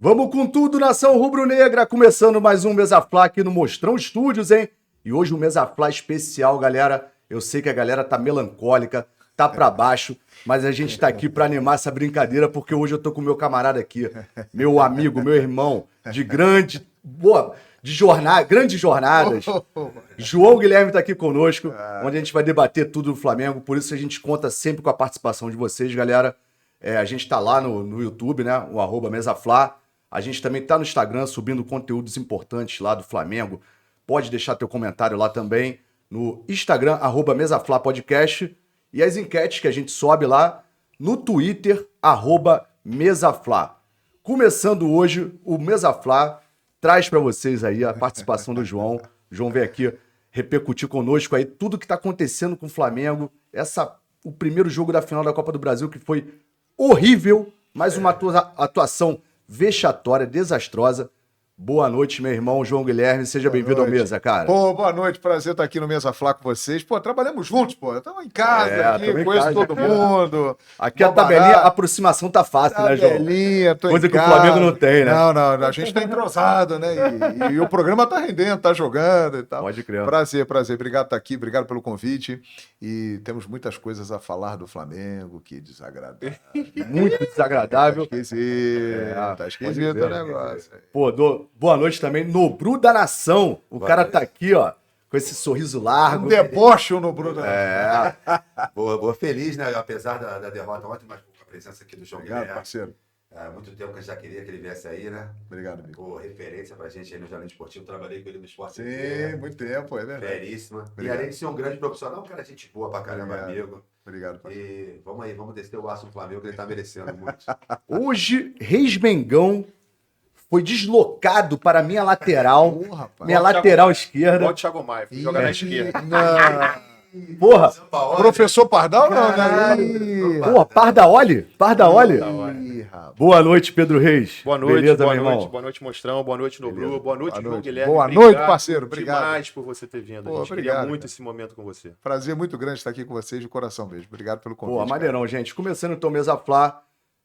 Vamos com tudo, nação rubro-negra, começando mais um Mesa Fla aqui no Mostrão Estúdios, hein? E hoje um Mesa Fla especial, galera. Eu sei que a galera tá melancólica, tá pra baixo, mas a gente tá aqui pra animar essa brincadeira, porque hoje eu tô com o meu camarada aqui, meu amigo, meu irmão, de grandes jornadas. João Guilherme tá aqui conosco, onde a gente vai debater tudo do Flamengo, por isso a gente conta sempre com a participação de vocês, galera. A gente tá lá no YouTube, né? O @MesaFla. A gente também tá no Instagram subindo conteúdos importantes lá do Flamengo. Pode deixar teu comentário lá também no Instagram, @MesaFlaPodcast. E as enquetes que a gente sobe lá no Twitter, @MesaFla. Começando hoje, o MesaFla traz para vocês aí a participação do João. O João veio aqui repercutir conosco aí tudo que tá acontecendo com o Flamengo. O primeiro jogo da final da Copa do Brasil que foi horrível, mais uma atuação vexatória, desastrosa. Boa noite, meu irmão João Guilherme. Seja bem-vindo ao Mesa, cara. Pô, boa noite. Prazer estar aqui no Mesa Fla com vocês. Pô, trabalhamos juntos, pô. Estamos em casa aqui, conheço todo mundo. Aqui a tabelinha, a aproximação tá fácil, né, João? Tabelinha, tô Coisa em que casa. o Flamengo não tem, né? Não. A gente tá entrosado, né? E o programa tá rendendo, tá jogando e tal. Pode crer. Prazer. Obrigado por estar aqui, obrigado pelo convite. E temos muitas coisas a falar do Flamengo, que desagradável. Muito desagradável. Tá esquisito o negócio. Pô, boa noite também, Nobru da Nação. O cara tá aqui, ó, com esse sorriso largo. Um deboche no Bruno. Boa, feliz, né? Apesar da derrota ontem, mas com a presença aqui do João Obrigado, Guilherme. parceiro. Há muito tempo que a gente já queria que ele viesse aí, né? Obrigado, amigo. Pô, referência pra gente aí no Jornal Esportivo. Trabalhei com ele no Esporte. Sim, muito tempo, é verdade. Feríssima. E Obrigado. além de ser um grande profissional, um cara gente boa pra caramba, Obrigado. amigo. Obrigado, parceiro. E vamos aí, vamos descer o aço do Flamengo, que ele tá merecendo muito. Hoje, Reis Mengão foi deslocado para a minha lateral. Porra, rapaz. Minha lateral esquerda. Igual o Thiago Maia, fui jogar na esquerda. Porra, Professor Pardal, não, né? Caralho. porra, Pardaoli? Ih, rapaz. Boa noite, Pedro Reis. Boa noite, Beleza, boa meu noite, irmão? boa noite, Mostrão, boa noite, Nobru, Beleza. boa noite, Boa João noite. Guilherme. Boa Obrigado noite, parceiro, obrigado. demais por você ter vindo. Pô, A gente obrigado, queria muito cara. esse momento com você. Prazer muito grande estar aqui com vocês de coração mesmo. Obrigado pelo convite. Pô, maneirão, gente. Começando então o Mesa Fla,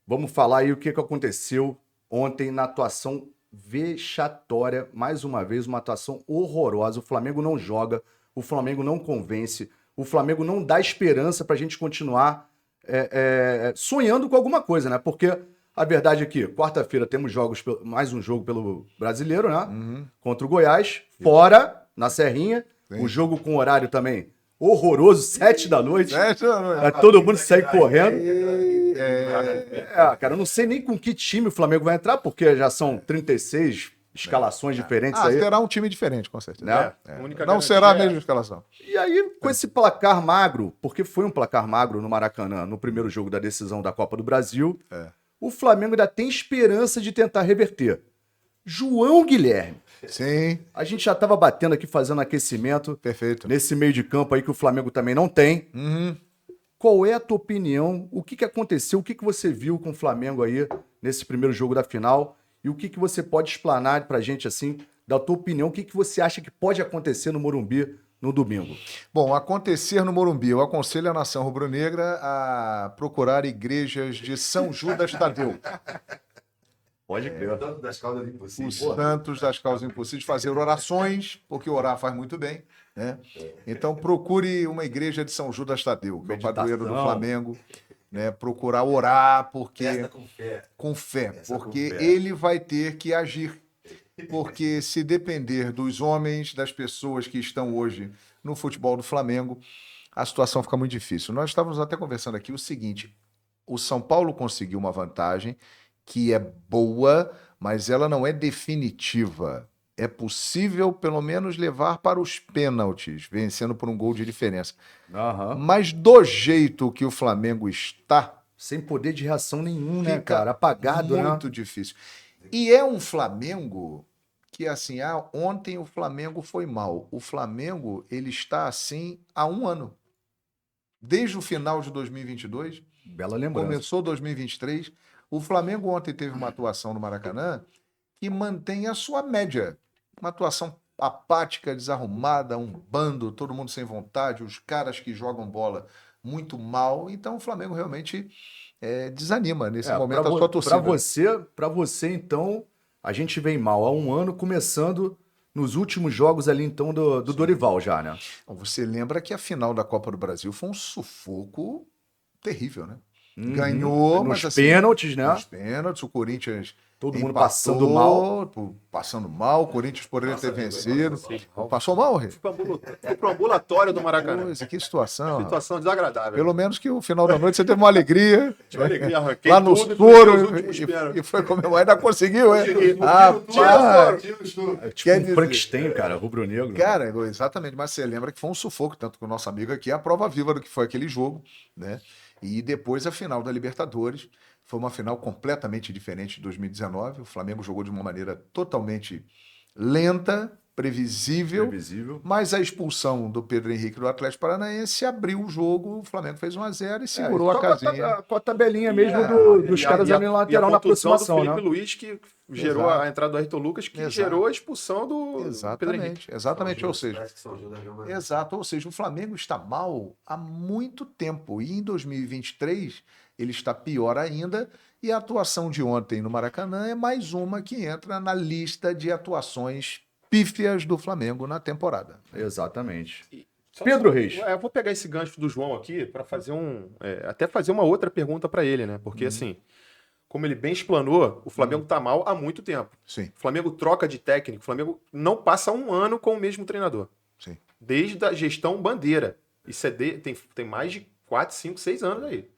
vamos falar aí o que aconteceu ontem na atuação vexatória. Mais uma vez, uma atuação horrorosa. O Flamengo não joga, o Flamengo não convence, o Flamengo não dá esperança pra gente continuar sonhando com alguma coisa, né? Porque a verdade é que quarta-feira temos mais um jogo pelo Brasileiro, né? Contra o Goiás, fora, na Serrinha. Sim. O jogo com horário também horroroso, 7 da noite. Cara. Todo mundo sai correndo. É, Cara, eu não sei nem com que time o Flamengo vai entrar, porque já são 36 escalações diferentes aí. terá um time diferente, com certeza. Né? A única Não garantia será a é- mesma escalação. E aí, com esse placar magro, porque foi um placar magro no Maracanã, no primeiro jogo da decisão da Copa do Brasil, o Flamengo ainda tem esperança de tentar reverter. João Guilherme, Sim, a gente já estava batendo aqui, fazendo aquecimento, perfeito. nesse meio de campo aí que o Flamengo também não tem. Qual é a tua opinião? O que aconteceu? O que você viu com o Flamengo aí nesse primeiro jogo da final? E o que você pode explanar pra gente, assim, da tua opinião? O que você acha que pode acontecer no Morumbi no domingo? Bom, acontecer no Morumbi, eu aconselho a nação rubro-negra a procurar igrejas de São Judas Tadeu, Pode crer. Tanto das causas os impossíveis. santos das causas impossíveis, fazer orações, porque orar faz muito bem, né? Então procure uma igreja de São Judas Tadeu, que é o padroeiro do Meditação. Flamengo, né? Procurar orar, porque Festa com fé. Essa porque com fé. ele vai ter que agir. Porque se depender dos homens, das pessoas que estão hoje no futebol do Flamengo, a situação fica muito difícil. Nós estávamos até conversando aqui o seguinte: o São Paulo conseguiu uma vantagem que é boa, mas ela não é definitiva. É possível, pelo menos, levar para os pênaltis, vencendo por um gol de diferença. Aham. Mas do jeito que o Flamengo está, Sem poder de reação nenhum, né, fica cara? Apagado, muito difícil. E é um Flamengo que, assim, ontem o Flamengo foi mal. O Flamengo, ele está assim há um ano. Desde o final de 2022, né? Bela lembrança. começou 2023, o Flamengo ontem teve uma atuação no Maracanã que mantém a sua média. Uma atuação apática, desarrumada, um bando, todo mundo sem vontade, os caras que jogam bola muito mal. Então o Flamengo realmente desanima nesse momento a sua Para torcida. para você, então, a gente vem mal há um ano, começando nos últimos jogos ali, então, do Dorival já, né? Então, você lembra que a final da Copa do Brasil foi um sufoco terrível, né? Ganhou, Nos mas assim, pênaltis, né? nos pênaltis, o Corinthians Todo mundo empatou, passando mal. Passando mal, o Corinthians poderia ter vencido. Passou mal, Rei? Fui pro ambulatório do Maracanã. Coisa, que situação. rapaz. Situação desagradável. Pelo menos que o final da noite você teve uma alegria. Tive alegria, arranquei Lá no tudo e soro fui nos últimos pênaltis. e foi comemorar. Ainda conseguiu, é? Consegui. Rapaz, É tipo Quer um dizer- Frankenstein, cara, rubro-negro. cara, exatamente. Mas você lembra que foi um sufoco, tanto que o nosso amigo aqui é a prova viva do que foi aquele jogo, né? E depois a final da Libertadores. Foi uma final completamente diferente de 2019. O Flamengo jogou de uma maneira totalmente lenta, previsível. Mas a expulsão do Pedro Henrique do Atlético Paranaense abriu o jogo, o Flamengo fez 1-0 e segurou só a casinha. Com a tabelinha mesmo dos caras ali na lateral, na contusão aproximação, do Felipe né? Luiz, que gerou Exato. a entrada do Ayrton Lucas, que Exato. gerou a expulsão do Pedro Henrique. Exatamente, ou seja, Parece que São Gil da Gama. exato, ou seja, o Flamengo está mal há muito tempo e em 2023 ele está pior ainda e a atuação de ontem no Maracanã é mais uma que entra na lista de atuações pífias do Flamengo na temporada. Exatamente. Só- Pedro Reis. Eu vou pegar esse gancho do João aqui para fazer até fazer uma outra pergunta para ele, né? Porque assim, como ele bem explanou, o Flamengo tá mal há muito tempo. Sim, O Flamengo troca de técnico, o Flamengo não passa um ano com o mesmo treinador. sim. Desde a gestão Bandeira. Isso tem mais de 4, 5, 6 anos aí.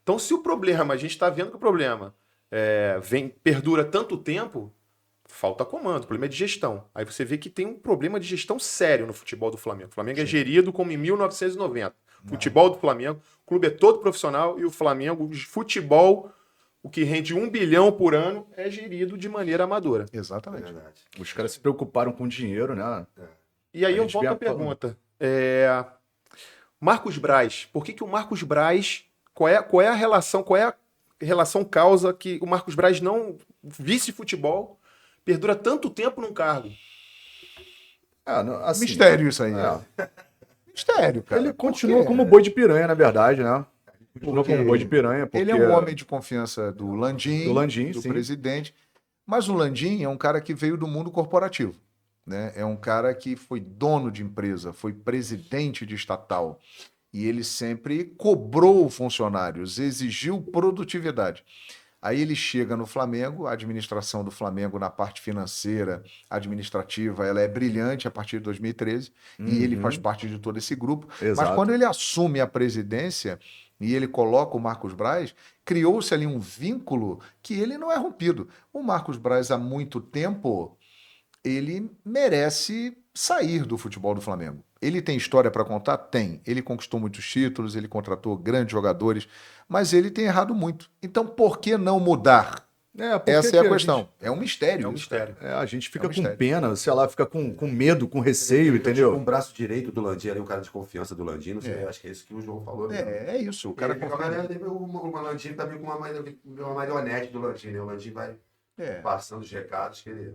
Então, se o problema, a gente está vendo que o problema perdura tanto tempo, falta comando, o problema é de gestão. Aí você vê que tem um problema de gestão sério no futebol do Flamengo. O Flamengo é gerido como em 1990. Futebol do Flamengo, o clube é todo profissional e o Flamengo, o futebol, o que rende 1 bilhão por ano, é gerido de maneira amadora. Exatamente. Verdade. Os caras se preocuparam com dinheiro, né? E aí A eu gente volto à vem falando. pergunta. Marcos Braz, por que o Marcos Braz, qual é a relação causa que o Marcos Braz não, vice-futebol, perdura tanto tempo num cargo? Assim, Mistério isso aí. É. Mistério, cara. Ele continua Por quê? como boi de piranha, na verdade, né? Continua Porque como boi de piranha. Porque... Ele é um homem de confiança do Landim, Do Landim, do sim. presidente. Mas o Landim é um cara que veio do mundo corporativo, né? É um cara que foi dono de empresa, foi presidente de estatal. E ele sempre cobrou funcionários, exigiu produtividade. Aí ele chega no Flamengo, a administração do Flamengo na parte financeira, administrativa, ela é brilhante a partir de 2013, e ele faz parte de todo esse grupo. Mas Exato. quando ele assume a presidência e ele coloca o Marcos Braz, criou-se ali um vínculo que ele não é rompido. O Marcos Braz, há muito tempo, ele merece sair do futebol do Flamengo. Ele tem história para contar? Tem. Ele conquistou muitos títulos, ele contratou grandes jogadores, mas ele tem errado muito. Então, por que não mudar? porque Essa é a que questão. É um mistério. É um isso. mistério. A gente fica É um com mistério. pena, sei lá, fica com medo, com receio, Um entendeu? braço direito do Landim ali, um cara de confiança do Landim, não sei, acho que é isso que o João falou. Né? É isso. O cara confia. O Landim tá meio com uma marionete do Landim, né? O Landim vai passando os recados que ele...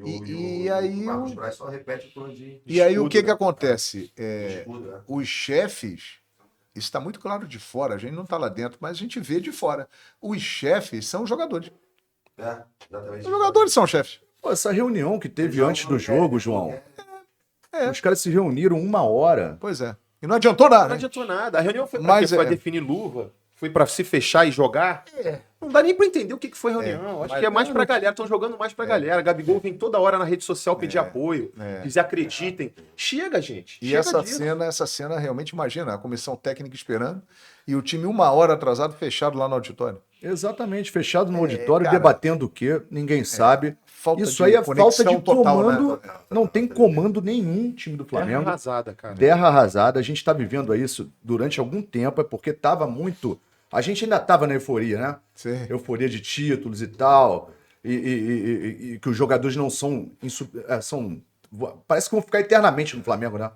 E aí o Marcos o- Braz só repete o que o Landim E aí o escuta, que né? acontece? Escuta, né? Os chefes, isso está muito claro de fora, a gente não está lá dentro, mas a gente vê de fora. Os chefes são os jogadores. Exatamente. Os jogadores são chefes. Pô, essa reunião que teve antes do jogo, João. Os caras se reuniram 1 hora. Pois é. E não adiantou nada. Não né? adiantou nada. A reunião foi para Mas quê? Foi é- definir luva? Foi para se fechar e jogar? Não dá nem para entender o que foi a reunião. Acho mas que é mais pra galera. Estão jogando mais pra galera. Gabigol vem toda hora na rede social pedir apoio. Dizer acreditem. Chega, gente. E Chega essa disso. cena realmente, imagina, a comissão técnica esperando e o time 1 hora atrasado, fechado lá no auditório. Exatamente, fechado no auditório, cara. debatendo o quê? Ninguém sabe. Falta Isso de aí é falta conexão de total, comando. né? Não tem comando nenhum time do Terra Flamengo. arrasada, cara. Terra arrasada. A gente está vivendo isso durante algum tempo, é porque estava muito. A gente ainda estava na euforia, né? Sim. Euforia de títulos e tal. E que os jogadores não são, parece que vão ficar eternamente no Flamengo, né?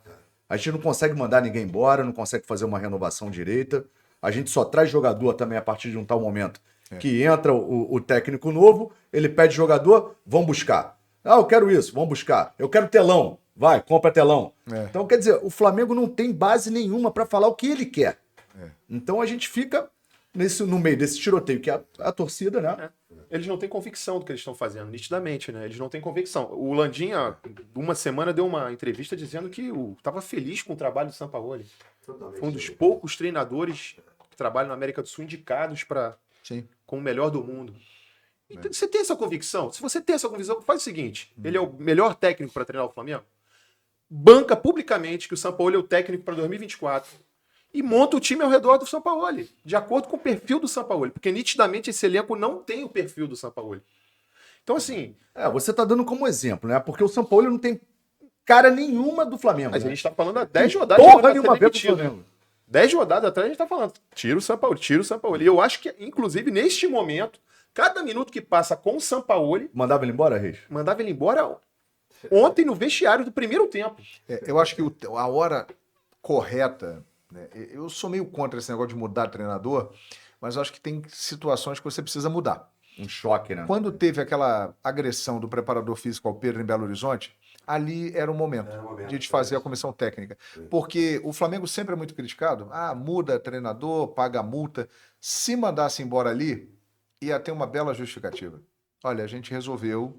A gente não consegue mandar ninguém embora, não consegue fazer uma renovação direita. A gente só traz jogador também a partir de um tal momento que entra o técnico novo, ele pede jogador, vão buscar. Ah, eu quero isso, vão buscar. Eu quero telão, vai, compra telão. É. Então, quer dizer, o Flamengo não tem base nenhuma para falar o que ele quer. Então a gente fica no meio desse tiroteio, que é a torcida, né? Eles não têm convicção do que eles estão fazendo, nitidamente, né? Eles não têm convicção. O Landim, há uma semana, deu uma entrevista dizendo que estava feliz com o trabalho do Sampaoli. Foi um dos poucos treinadores que trabalham na América do Sul indicados como o melhor do mundo. Então, você tem essa convicção? Se você tem essa convicção, faz o seguinte: ele é o melhor técnico para treinar o Flamengo. Banca publicamente que o Sampaoli é o técnico para 2024 e monta o time ao redor do Sampaoli, de acordo com o perfil do Sampaoli, porque nitidamente esse elenco não tem o perfil do Sampaoli. Então, assim... você tá dando como exemplo, né? Porque o Sampaoli não tem cara nenhuma do Flamengo. Mas né? a gente tá falando há 10 rodadas. Porra nenhuma ver pro Flamengo. 10 rodadas atrás a gente tá falando, tira o Sampaoli. E eu acho que, inclusive, neste momento, cada minuto que passa com o Sampaoli... Mandava ele embora, Reis? Mandava ele embora ontem no vestiário do primeiro tempo. Eu acho que a hora correta... né? Eu sou meio contra esse negócio de mudar treinador, mas eu acho que tem situações que você precisa mudar. Um choque, né? Quando teve aquela agressão do preparador físico ao Pedro em Belo Horizonte, ali era o momento de desfazer a comissão técnica. Porque o Flamengo sempre é muito criticado. Muda treinador, paga multa. Se mandasse embora ali, ia ter uma bela justificativa. Olha, a gente resolveu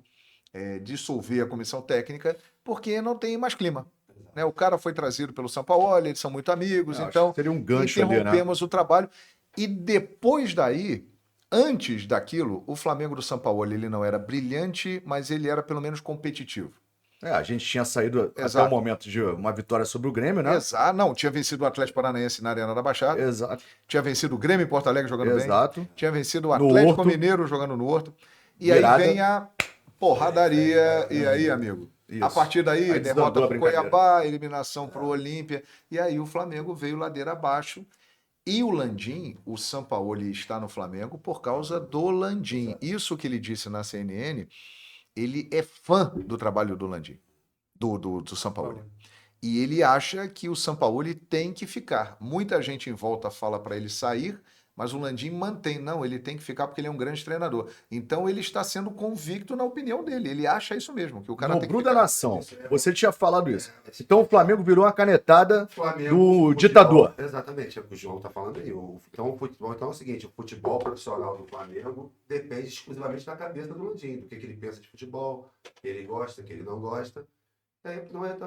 dissolver a comissão técnica porque não tem mais clima. Né? O cara foi trazido pelo Sampaoli, eles são muito amigos, então seria um gancho interrompemos ali, né? o trabalho. E depois daí, antes daquilo, o Flamengo do Sampaoli ele não era brilhante, mas ele era pelo menos competitivo. A gente tinha saído Exato. até o momento de uma vitória sobre o Grêmio, né? Exato. Não, tinha vencido o Atlético Paranaense na Arena da Baixada. Exato. Tinha vencido o Grêmio em Porto Alegre jogando Exato. bem. Tinha vencido o No Atlético Horto. Mineiro jogando no Horto. E Virada. aí vem a porradaria. E aí, amigo? Isso. A partir daí, Aí desandou derrota a pro brincadeira. Cuiabá, eliminação pro Olímpia. E aí o Flamengo veio ladeira abaixo. E o Landim, o Sampaoli está no Flamengo por causa do Landim. Isso que ele disse na CNN, ele é fã do trabalho do Landim, do Sampaoli. E ele acha que o Sampaoli tem que ficar. Muita gente em volta fala para ele sair, mas o Landim mantém. Não, ele tem que ficar porque ele é um grande treinador. Então ele está sendo convicto na opinião dele. Ele acha isso mesmo, que o cara No tem que Bru da ficar. Nação. Você tinha falado isso. Então o Flamengo virou uma canetada Flamengo, do futebol, ditador. Exatamente, é o que o João está falando aí. Então é o seguinte, o futebol profissional do Flamengo depende exclusivamente da cabeça do Landim, do que ele pensa de futebol, que ele gosta, que ele não gosta.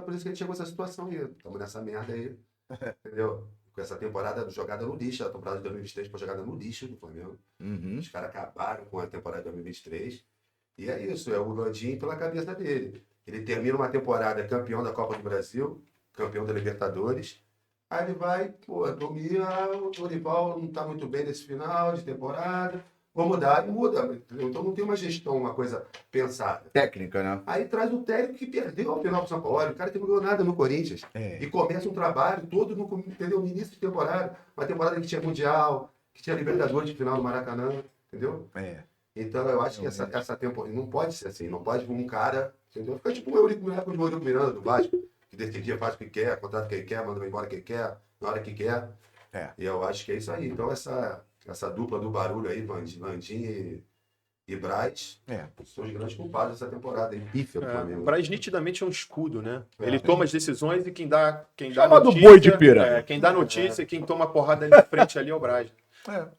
Por isso que a gente chegou a essa situação aí. Estamos nessa merda aí, entendeu? Com essa temporada jogada no lixo, a temporada de 2023 foi jogada no lixo do Flamengo. Os caras acabaram com a temporada de 2023. E é isso, é o Landim pela cabeça dele. Ele termina uma temporada campeão da Copa do Brasil, campeão da Libertadores. Aí ele vai, dormir, o Dorival não está muito bem nesse final de temporada. Vou mudar, e muda. Então não tem uma gestão, uma coisa pensada. Técnica, né? Aí traz o técnico que perdeu ao final do São Paulo, o cara que não ganhou nada no Corinthians. E começa um trabalho todo no início de temporada. Uma temporada que tinha Mundial, que tinha Libertadores de final do Maracanã, entendeu? Então eu acho que essa temporada não pode ser assim, não pode um cara, entendeu? Fica tipo o Eurico Miranda do Vasco, que decidia, faz o que quer, contrata quem quer, manda embora quem quer, na hora que quer. E eu acho que é isso aí. Então essa dupla do barulho aí, Landim e Braz, são os grandes culpados dessa temporada aí, pífia do Flamengo. O Braz nitidamente é um escudo, né? Ele toma as decisões e quem dá Chama notícia... do boi de pira. Quem dá notícia e quem toma a porrada ali de frente ali é o Braz.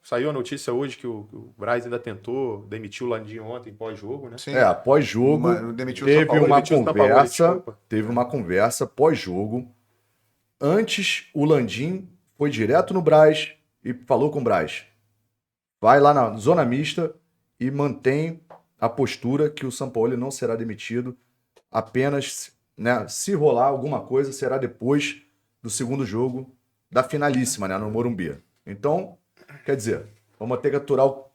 Saiu a notícia hoje que o Braz ainda tentou demitir o Landim ontem, pós-jogo, né? Sim. Pós-jogo, teve uma conversa pós-jogo. Antes, o Landim foi direto no Braz e falou com o Braz. Vai lá na zona mista e mantém a postura que o Sampaoli não será demitido. Apenas, né, se rolar alguma coisa, será depois do segundo jogo da finalíssima, né, no Morumbi. Então, quer dizer, vamos ter que aturar o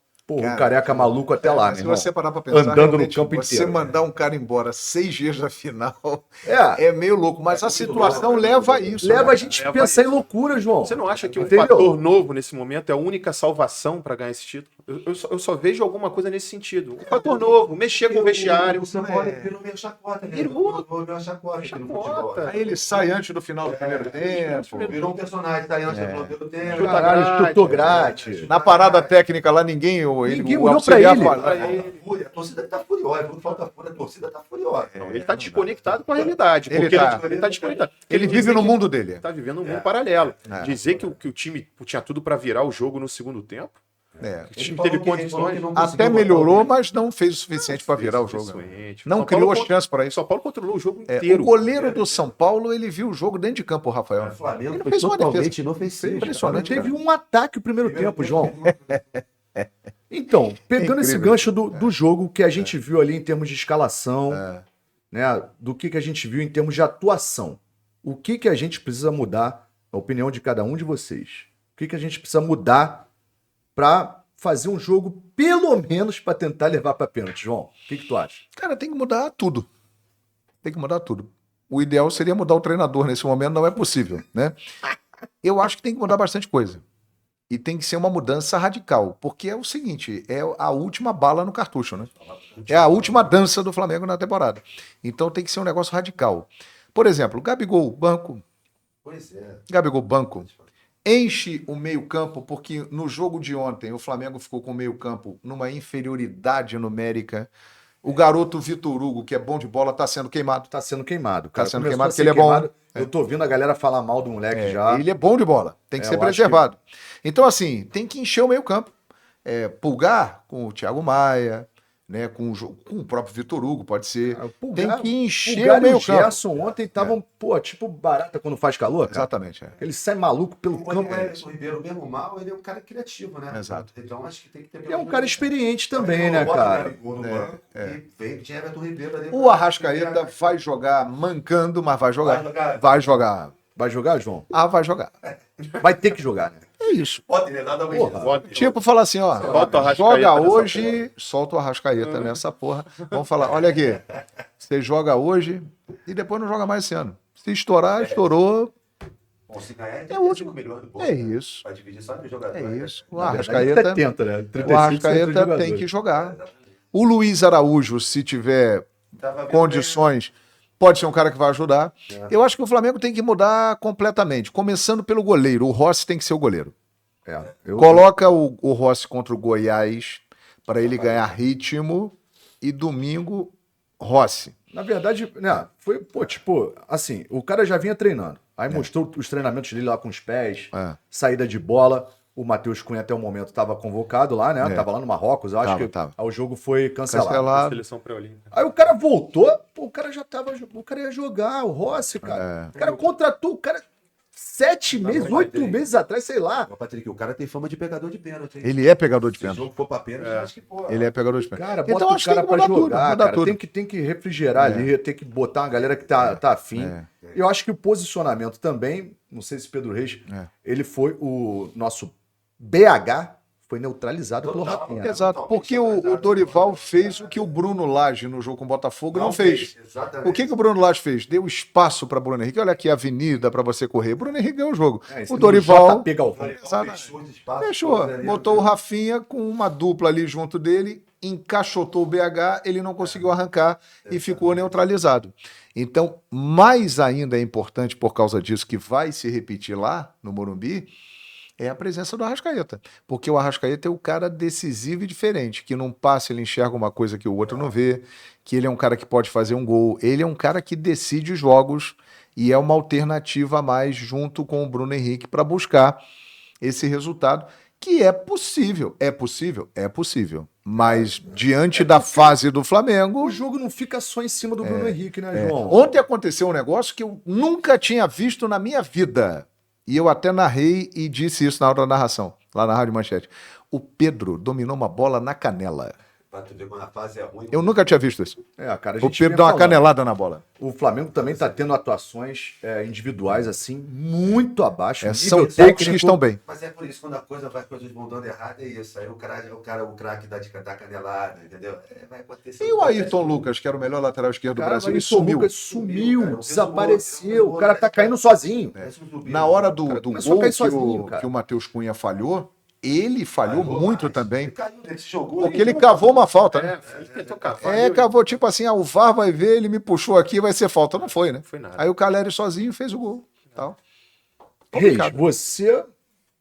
careca maluco até lá, né, se irmão? você parar pra pensar, andando no campo você inteiro. mandar um cara embora 6 dias da final é meio louco, mas a situação leva a isso. Leva né? a gente a pensar em loucura, João. Você não acha que um Entendeu? fator novo nesse momento é a única salvação para ganhar esse título? Eu só vejo alguma coisa nesse sentido. Um fator novo, mexer com o vestiário. O São Paulo virou meio chacota, né? Virou meio chacota aqui no chacota. futebol. Aí ele sai antes do final do primeiro tempo. Virou um personagem, tá aí antes do primeiro tempo. Chuta Caralho, chutou grátis. Na parada técnica lá, ninguém Ninguém o olhou auxiliar pra ele. falou. A torcida tá furiosa, quando falta fora, a torcida tá furiosa. Não, ele tá desconectado com a realidade. Ele Porque tá. ele tá desconectado. Ele vive no mundo dele. Ele tá vivendo um mundo paralelo. É. Dizer que o time tinha tudo pra virar o jogo no segundo tempo. É. O time teve condições. Até melhorou, mas não fez o suficiente para virar o jogo. Suficiente. Não São criou Paulo chance para isso. São Paulo controlou o jogo É, inteiro. o goleiro do São Paulo, ele viu o jogo dentro de campo, o Rafael. O Flamengo Ele foi fez uma defesa. totalmente inofensivo. Impressionante, Teve cara. um ataque o primeiro tempo, João. Então, pegando esse incrível. gancho do jogo que a gente viu ali em termos de escalação, né, do que a gente viu em termos de atuação, o que a gente precisa mudar, a opinião de cada um de vocês, o que a gente precisa mudar para fazer um jogo, pelo menos, para tentar levar para pênalti, João? O que tu acha? Cara, tem que mudar tudo. Tem que mudar tudo. O ideal seria mudar o treinador nesse momento, não é possível, né? Eu acho que tem que mudar bastante coisa. E tem que ser uma mudança radical, porque é o seguinte, é a última bala no cartucho, né? É a última dança do Flamengo na temporada. Então tem que ser um negócio radical. Por exemplo, Gabigol, banco. Pois é. Gabigol, banco. Enche o meio-campo, porque no jogo de ontem o Flamengo ficou com o meio-campo numa inferioridade numérica. O garoto Vitor Hugo, que é bom de bola, tá sendo queimado. Tá sendo queimado, cara. Tá sendo Começou queimado, a porque ser ele é bom. queimado. Eu tô ouvindo a galera falar mal do moleque já. Ele é bom de bola, tem que ser eu acho preservado. Então, assim, tem que encher o meio-campo. Pulgar com o Thiago Maia, né, com o próprio Vitor Hugo, pode ser. Tem que encher Pulgar o e o meio-campo. Gerson ontem estavam, tipo barata quando faz calor, cara. Exatamente. Ele sai maluco pelo O campo. Everton Ribeiro, mesmo mal, ele é um cara criativo, né? Exato. Então acho que tem que ter... Ele é um cara experiente também, né, Bota o cara? Gabigol no banco e vem, tinha Everton Ribeiro ali. O Arrascaeta vai jogar mancando, mas vai jogar. Vai jogar. Vai jogar, João? Vai jogar. Vai ter que jogar, né? É isso. Pode ter nada Porra. Tipo, falar assim, ó, Bota o Arrascaeta joga nessa hoje, solta o Arrascaeta nessa porra. Vamos falar, olha aqui, você joga hoje e depois não joga mais esse ano. Se estourar, estourou. Bom, se ganhar, É o último. melhor do É isso. Vai dividir só no jogador. É isso. O Na verdade, Arrascaeta, 70, né? 35 o Arrascaeta jogadores. tem que jogar. O Luiz Araújo, se tiver Tava vendo condições, pode ser um cara que vai ajudar. Eu acho que o Flamengo tem que mudar completamente, começando pelo goleiro. O Rossi tem que ser o goleiro. Coloca o Rossi contra o Goiás para ele ganhar ritmo e domingo, Rossi. Na verdade, né, foi, assim, o cara já vinha treinando. Aí mostrou os treinamentos dele lá com os pés, saída de bola. O Matheus Cunha até o momento estava convocado lá, né? Tava lá no Marrocos, eu acho Tava. o jogo foi cancelado. Seleção pré-olímpica. Aí o cara voltou, o cara já tava, o cara ia jogar, o Rossi, cara. O cara contratou o cara 7 meses, 8 meses atrás, sei lá. Ô, Patrick, o cara tem fama de pegador de pênalti, hein? Ele é pegador de Se o pênalti. jogo for pra pênalti, eu acho que, pô... Ele é pegador de pênalti. Cara, bota Então o acho que cara tem que pra mudar tudo, jogar, mudar cara. tudo. Tem que refrigerar ali, tem que botar uma galera que tá afim. Eu acho que o posicionamento também, não sei se Pedro Reis, ele foi o nosso BH, foi neutralizado pelo Rafinha. Exato, porque o Dorival fez o que o Bruno Lage no jogo com o Botafogo não fez. Exatamente. O que o Bruno Lage fez? Deu espaço para Bruno Henrique. Olha aqui a avenida para você correr. Bruno Henrique ganhou o jogo. Esse O Dorival JP Galvão. fechou. Botou o Rafinha com uma dupla ali junto dele, encaixotou o BH, ele não conseguiu arrancar e ficou neutralizado. Então, mais ainda é importante por causa disso, que vai se repetir lá no Morumbi, é a presença do Arrascaeta. Porque o Arrascaeta é o cara decisivo e diferente, que num passe ele enxerga uma coisa que o outro não vê, que ele é um cara que pode fazer um gol, ele é um cara que decide os jogos e é uma alternativa a mais junto com o Bruno Henrique para buscar esse resultado, que é possível. É possível? É possível. Mas diante da fase do Flamengo... O jogo não fica só em cima do Bruno Henrique, né, João? Ontem aconteceu um negócio que eu nunca tinha visto na minha vida. E eu até narrei e disse isso na hora da narração, lá na Rádio Manchete. O Pedro dominou uma bola na canela. Pra tu ver quando a fase é ruim. Eu nunca tinha visto isso. Cara, a O gente Pedro vinha deu uma falando. canelada na bola. O Flamengo também está tendo atuações individuais, assim, muito abaixo. São nível poucos técnico. que estão bem. Mas é por isso, quando as coisas vão dando errado, é isso. Aí o craque dá canelada, entendeu? Vai acontecer. E o Ayrton Lucas, que era o melhor lateral esquerdo do Cara, Brasil, o e Ayrton sumiu. Lucas sumiu, cara. desapareceu. O cara tá caindo sozinho. Na hora do começou a gol cair que sozinho, cara. que o Matheus Cunha falhou, ele falhou muito também. Ele caiu, ele se jogou. Porque ele cavou uma falta, né? Ele tentou cavar. Cavou tipo assim, o VAR vai ver, ele me puxou aqui, vai ser falta. Não foi, né? Não foi nada. Aí o Caleri sozinho fez o gol. Tal. Reis, Complicado. você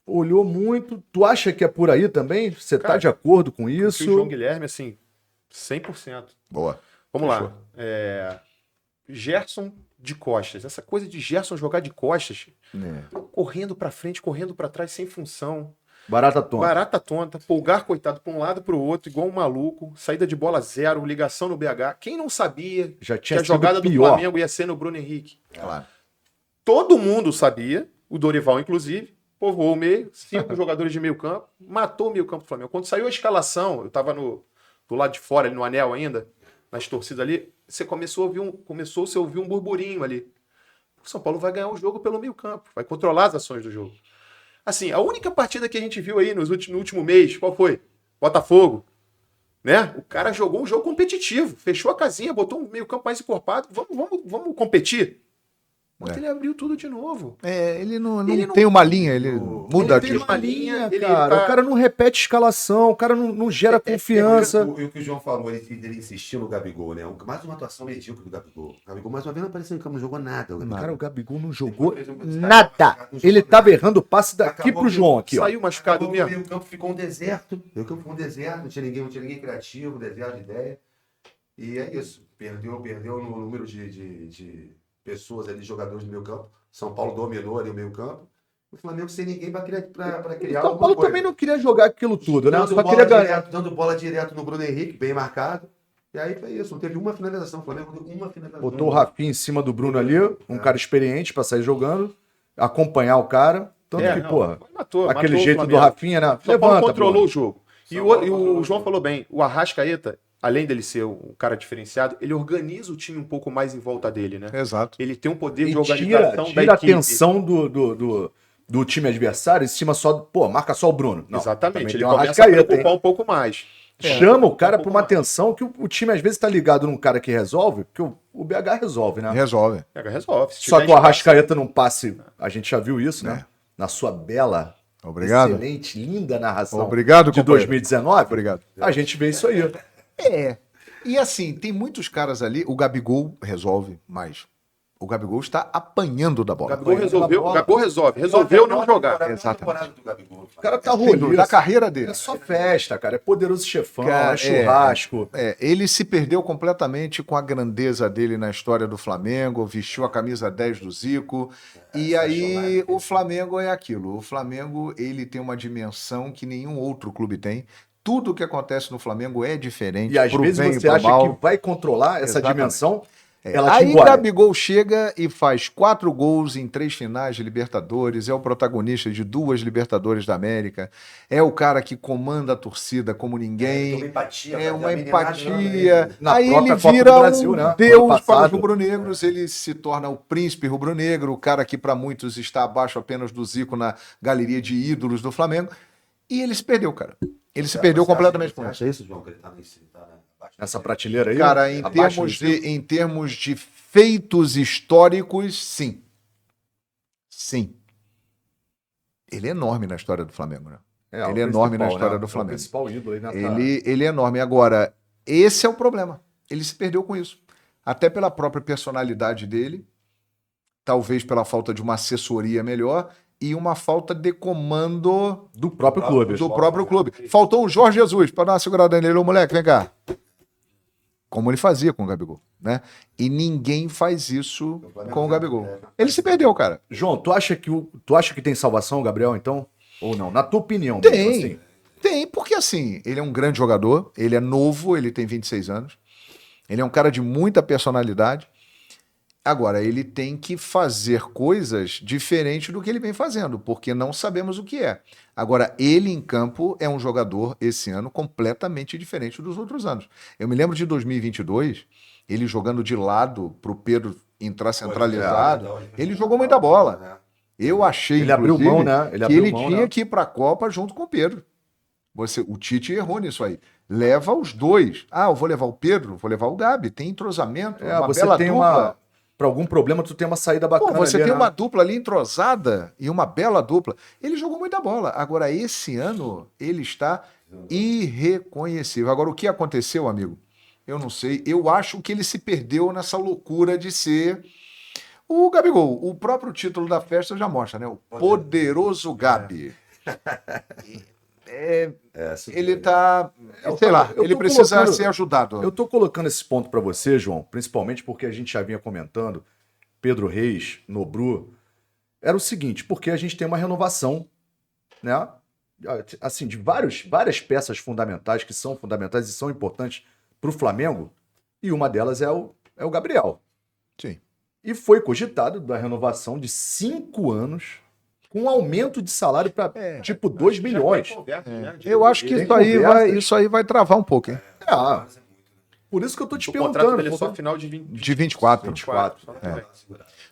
olhou muito. Tu acha que é por aí também? Você tá Cara, de acordo com E o isso? João Guilherme, assim, 100%. Boa. Vamos Fechou. lá. Gerson de costas. Essa coisa de Gerson jogar de costas, correndo pra frente, correndo pra trás, sem função. Barata tonta. Barata tonta, Pulgar, coitado, pra um lado pro outro, igual um maluco. Saída de bola zero, ligação no BH. Quem não sabia Já que tinha a sido jogada do pior. Flamengo ia ser no Bruno Henrique? Claro. Todo mundo sabia, o Dorival inclusive, povoou o meio, 5 jogadores de meio campo, matou o meio campo do Flamengo. Quando saiu a escalação, eu tava do lado de fora, ali no anel ainda, nas torcidas ali, você começou-se a ouvir um burburinho ali. O São Paulo vai ganhar o jogo pelo meio campo, vai controlar as ações do jogo. Assim, a única partida que a gente viu aí no último mês, qual foi? Botafogo. Né? O cara jogou um jogo competitivo, fechou a casinha, botou um meio campo mais encorpado, vamos competir. Mas ele abriu tudo de novo. Ele não Ele não- tem uma linha, ele muda Ele aqui. tem uma linha, ele cara. tá- O cara não repete escalação, o cara não gera confiança. E o que o João falou, ele insistiu no Gabigol, né? Mais uma atuação medíocre do Gabigol. O Gabigol, mais uma vez, não apareceu em campo, não jogou nada. Cara, o Gabigol não jogou Fez um- nada. Ele tava errando o passe daqui Acabou pro que- João aqui, ó. Saiu machucado O mesmo. meio campo ficou um deserto. O meio campo ficou um deserto, não tinha ninguém criativo, deserto de ideia. E é isso. Perdeu no número de pessoas ali, jogadores do meio campo. São Paulo dominou ali o meio campo. O Flamengo sem ninguém para criar O alguma São Paulo coisa. também não queria jogar aquilo tudo, né? Dando Só bola queria ganhar. direto, dando bola direto no Bruno Henrique, bem marcado. E aí foi isso. Não teve uma finalização. O Flamengo deu uma finalização. Botou o Rafinha em cima do Bruno ali, um cara experiente pra sair jogando, acompanhar o cara. Tanto que, não, porra, matou aquele o jeito do Flamengo. Rafinha, né? O São Paulo Levanta, controlou porra. o jogo. E São Paulo o controlou o João jogo. falou bem, o Arrascaeta, além dele ser um cara diferenciado, ele organiza o time um pouco mais em volta dele, né? Exato. Ele tem um poder de E organização tira da a equipe. atenção do time adversário em cima só do. Pô, marca só o Bruno. Não, também Exatamente, ele tem um começa a Arrascaeta, preocupar hein? um pouco mais. Chama o cara um pra pouco uma mais. atenção que o time às vezes tá ligado num cara que resolve, porque o BH resolve, né? Resolve. Pega, resolve. Se Só tiver que o espaço- Arrascaeta não passe, a gente já viu isso, né? Na sua bela, Obrigado. excelente, linda narração Obrigado, de companheiro. 2019. Obrigado. A gente vê isso aí. E assim, tem muitos caras ali, o Gabigol resolve mais. O Gabigol está apanhando da O bola. Gabigol resolveu, bola. o Gabigol resolveu não jogar. Exatamente. Do Gabigol. O cara tá Sim, rolando. da carreira dele. É só festa, cara. É poderoso chefão, Cara, é churrasco. Ele se perdeu completamente com a grandeza dele na história do Flamengo, vestiu a camisa 10 do Zico, e aí o Flamengo é aquilo. O Flamengo, ele tem uma dimensão que nenhum outro clube tem. Tudo o que acontece no Flamengo é diferente, E às pro vezes bem e você pro acha mal. que vai controlar essa Exatamente. dimensão, ela te Aí engole. Gabigol chega e faz 4 gols em 3 finais de Libertadores, é o protagonista de 2 Libertadores da América, é o cara que comanda a torcida como ninguém. Tem uma empatia, É a uma meninada empatia. Na Aí própria ele Copa vira do Brasil, um né? Ano deus para os passado. rubro-negros, ele se torna o príncipe rubro-negro, o cara que para muitos está abaixo apenas do Zico na galeria de ídolos do Flamengo. E ele se perdeu, cara. Ele se perdeu completamente com Você isso. acha isso, João? Que ele tá abaixo Nessa prateleira aí. Cara, em abaixo termos, do Zico. em termos de feitos históricos, sim. Sim. Ele é enorme na história do Flamengo, né? É, ele o é enorme na principal, história né? do É Flamengo. o principal ídolo aí nessa... Ele é enorme. Agora, esse é o problema. Ele se perdeu com isso. Até pela própria personalidade dele, talvez pela falta de uma assessoria melhor e uma falta de comando Do próprio clube. do próprio clube. Faltou um Jorge Jesus para dar uma segurada nele. Ô, moleque, vem cá. Como ele fazia com o Gabigol, né? E ninguém faz isso com o Gabigol. Ele se perdeu, cara. João, tu acha que tem salvação, Gabriel, então? Ou não? Na tua opinião. mesmo, Tem. assim. Tem, porque assim, ele é um grande jogador, ele é novo, ele tem 26 anos, ele é um cara de muita personalidade. Agora, ele tem que fazer coisas diferentes do que ele vem fazendo, porque não sabemos o que é. Agora, ele em campo é um jogador, esse ano, completamente diferente dos outros anos. Eu me lembro de 2022, ele jogando de lado para o Pedro entrar centralizado, ele jogou muita bola. Eu achei, Ele abriu inclusive, mão, né? Ele que abriu ele mão, tinha né? que ir para a Copa junto com o Pedro. O Tite errou nisso aí. Leva os dois. Ah, eu vou levar o Pedro, vou levar o Gabi. Tem entrosamento, uma Você bela tem dupla. pra algum problema, tu tem uma saída Pô, bacana você ali, tem né? uma dupla ali entrosada e uma bela dupla. Ele jogou muita bola. Agora, esse ano, ele está irreconhecível. Agora, o que aconteceu, amigo? Eu não sei. Eu acho que ele se perdeu nessa loucura de ser o Gabigol. O próprio título da festa já mostra, né? O Poderoso Gabi. Ele tá, sei lá, eu ele tô precisa colocando- ser ajudado. Eu tô colocando esse ponto pra você, João, principalmente porque a gente já vinha comentando, Pedro Reis, Nobru, era o seguinte, porque a gente tem uma renovação, né? Assim, de várias peças fundamentais que são fundamentais e são importantes pro Flamengo, e uma delas é o Gabriel. Sim. E foi cogitado da renovação de 5 anos, com um aumento de salário para tipo 2 milhões. Eu acho que Tem isso aí vai travar um pouco, hein? Ah, por isso que eu tô te O contrato perguntando. dele é só porque- final de De 24. 24.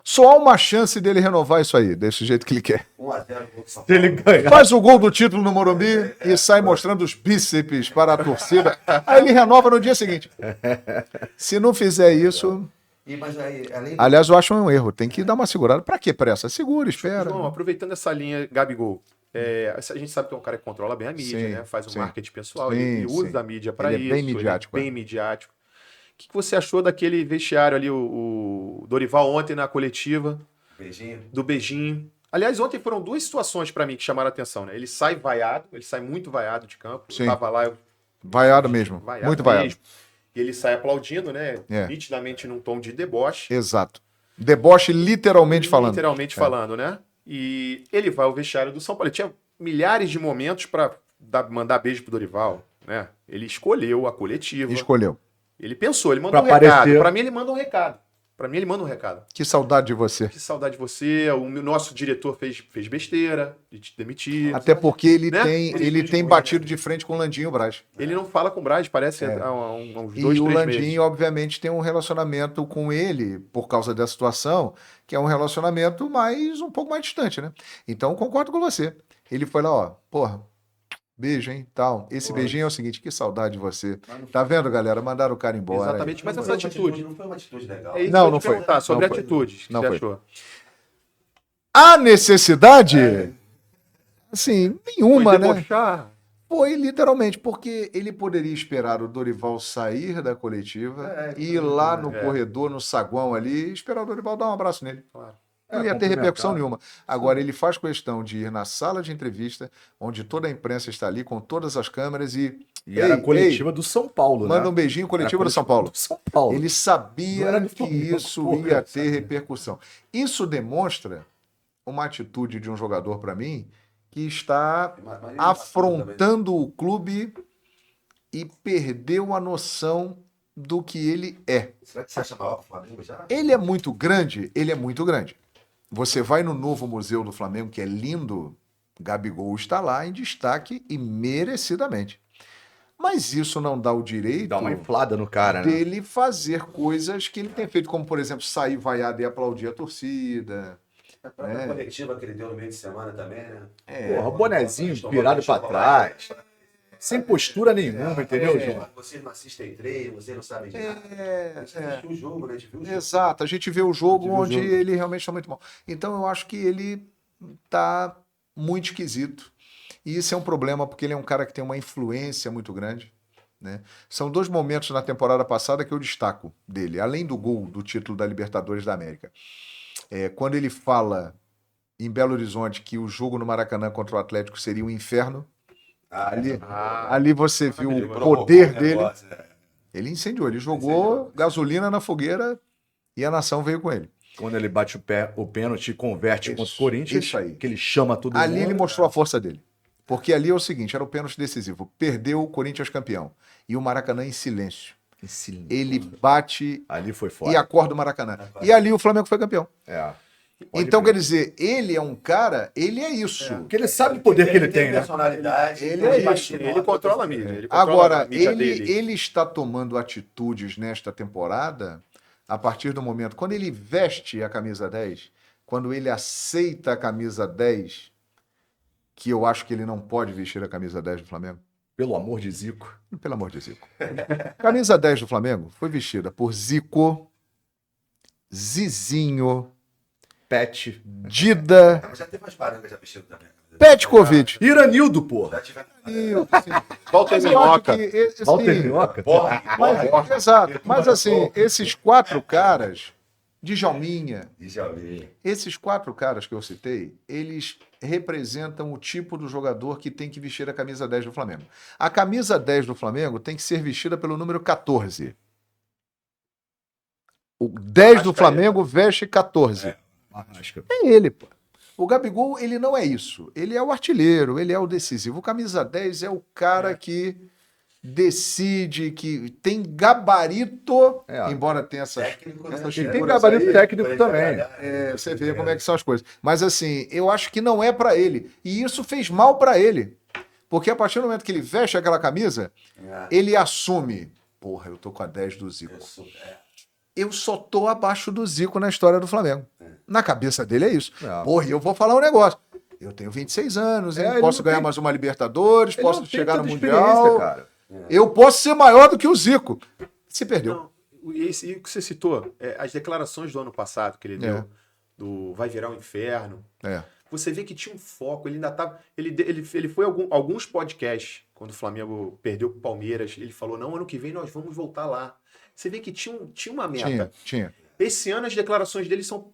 Só há uma chance dele renovar isso aí, desse jeito que ele quer. 1x0 contra o São Se ele ganhar. Faz o gol do título no Morumbi e sai mostrando os bíceps para a torcida. Aí ele renova no dia seguinte. Se não fizer isso. Mas aí, além Aliás, eu acho um erro. Tem que dar uma segurada. Pra que pressa? Segura, espera. João, aproveitando essa linha Gabigol, a gente sabe que é um cara que controla bem a mídia, Sim, né? Faz um sim. marketing pessoal, Sim, ele usa sim. da mídia para Ele é isso. bem midiático, Ele é bem midiático. O que você achou daquele vestiário ali, o Dorival ontem na coletiva, beijinho. do beijinho? Aliás, ontem foram duas situações para mim que chamaram a atenção, né? Ele sai vaiado, ele sai muito vaiado de campo. Sim. Eu tava lá, Vaiado mesmo. vaiado Muito vaiado. mesmo. E ele sai aplaudindo, né? É. Nitidamente num tom de deboche. Exato. Deboche literalmente falando. Literalmente falando, né? E ele vai ao vestiário do São Paulo. Ele tinha milhares de momentos para mandar beijo pro Dorival, né? Ele escolheu a coletiva. Escolheu. Ele pensou, ele mandou Pra um recado. aparecer. Pra mim, ele manda um recado. Pra mim, ele manda um recado. Que saudade de você. Que saudade de você. O nosso diretor fez besteira de te demitir. Até porque ele Né? ele tem batido de frente com o Landinho Braz. Ele não fala com o Braz, parece há uns E 2, o 3 Landinho, meses. obviamente, tem um relacionamento com ele, por causa dessa situação, que é um relacionamento um pouco mais distante, né? Então, concordo com você. Ele foi lá, ó, porra, beijo, hein, tal. Esse beijinho é o seguinte, que saudade de você. Tá vendo, galera? Mandaram o cara embora. Exatamente, mas Não essa foi uma atitude. Não foi uma atitude legal. É isso Não, que eu ia não te foi. perguntar, sobre Não foi. atitudes. O que Não você foi. achou? A necessidade? Assim, nenhuma, Foi né? debochar? Foi literalmente, porque ele poderia esperar o Dorival sair da coletiva, ir lá no corredor, no saguão ali, e esperar o Dorival dar um abraço nele. Claro. Não ia ter repercussão nenhuma. Agora, ele faz questão de ir na sala de entrevista, onde toda a imprensa está ali, com todas as câmeras, e era a coletiva do São Paulo, manda né? um beijinho, Era a coletiva do São Paulo. do São Paulo. Ele Não sabia era do que Flamengo, isso porra, ia ter sabe? repercussão. Isso demonstra uma atitude de um jogador, para mim, que está afrontando o clube e perdeu a noção do que ele é. Será que você acha maior que o Flamengo já? Ele é muito grande, ele é muito grande. Você vai no novo Museu do Flamengo, que é lindo, Gabigol está lá em destaque e merecidamente. Mas isso não dá o direito Dá uma inflada no cara, né? dele fazer coisas que ele tem feito, como, por exemplo, sair vaiado e aplaudir a torcida. A própria coletiva que ele deu no meio de semana também, né? Porra, bonezinho virado pra trás. Sem postura nenhuma, entendeu, João? Vocês não assistem treino, vocês não sabem de nada. A gente É. assistiu o jogo, né? A gente viu o jogo. Exato, a gente vê o jogo A gente vê o onde jogo. ele realmente está muito mal. Então eu acho que ele tá muito esquisito. E isso é um problema, porque ele é um cara que tem uma influência muito grande, né? São dois momentos na temporada passada que eu destaco dele, além do gol do título da Libertadores da América. Quando ele fala em Belo Horizonte que o jogo no Maracanã contra o Atlético seria um inferno, ali você viu o poder dele. Ele incendiou, ele jogou gasolina na fogueira e a nação veio com ele. Quando ele bate o pênalti e converte Isso, contra o Corinthians, isso aí. que ele chama todo Ali mundo. ele mostrou a força dele. Porque ali é o seguinte, era o pênalti decisivo. Perdeu o Corinthians campeão. E o Maracanã em silêncio. Esse- Ele bate Ali foi e foda. acorda o Maracanã. E ali o Flamengo foi campeão. É. Pode Então, crer. quer dizer, ele é um cara, ele é isso. Porque ele sabe o poder que ele tem, né? personalidade. Ele tem é uma isso. Ele controla a mídia. Ele controla Agora, a mídia ele, dele. ele está tomando atitudes nesta temporada a partir do momento, quando ele veste a camisa 10, quando ele aceita a camisa 10, que eu acho que ele não pode vestir a camisa 10 do Flamengo. Pelo amor de Zico. Pelo amor de Zico. Camisa 10 do Flamengo foi vestida por Zico, Zizinho, Pet. Dida, Mas já teve umas barangas já vestidas também. Petkovic. Iranildo, porra. Já tiveram. Walter Mas eu acho Minhoca. que, assim, Walter Minhoca. exato. Mas assim, esses 4 caras, Djalminha, esses 4 caras que eu citei, eles representam o tipo do jogador que tem que vestir a camisa 10 do Flamengo. A camisa 10 do Flamengo tem que ser vestida pelo número 14. O 10 do Flamengo veste 14. Arrasca. É ele, pô. O Gabigol, ele não é isso. Ele é o artilheiro, ele é o decisivo. O camisa 10 é o cara que decide, que tem gabarito, É. embora tenha essas Técnico, né? essas Ele tem figuras gabarito aí. técnico também. Você vê como é que são as coisas. Mas assim, eu acho que não é pra ele. E isso fez mal pra ele. Porque a partir do momento que ele veste aquela camisa, ele assume, porra, eu tô com a 10 do Zico. Eu só tô abaixo do Zico na história do Flamengo. Na cabeça dele é isso. É. Porra, e eu vou falar um negócio. Eu tenho 26 anos, hein? É, ele Posso não ganhar tem- mais uma Libertadores, Ele posso não tem chegar no tanta Mundial. experiência, cara. Eu posso ser maior do que o Zico. Se perdeu. Não, e o que você citou, as declarações do ano passado que ele deu, É. do vai virar o inferno, É. você vê que tinha um foco, ele ainda estava. Ele foi a alguns podcasts, quando o Flamengo perdeu para o Palmeiras, ele falou: não, ano que vem nós vamos voltar lá. Você vê que tinha uma meta. Tinha. Esse ano as declarações dele são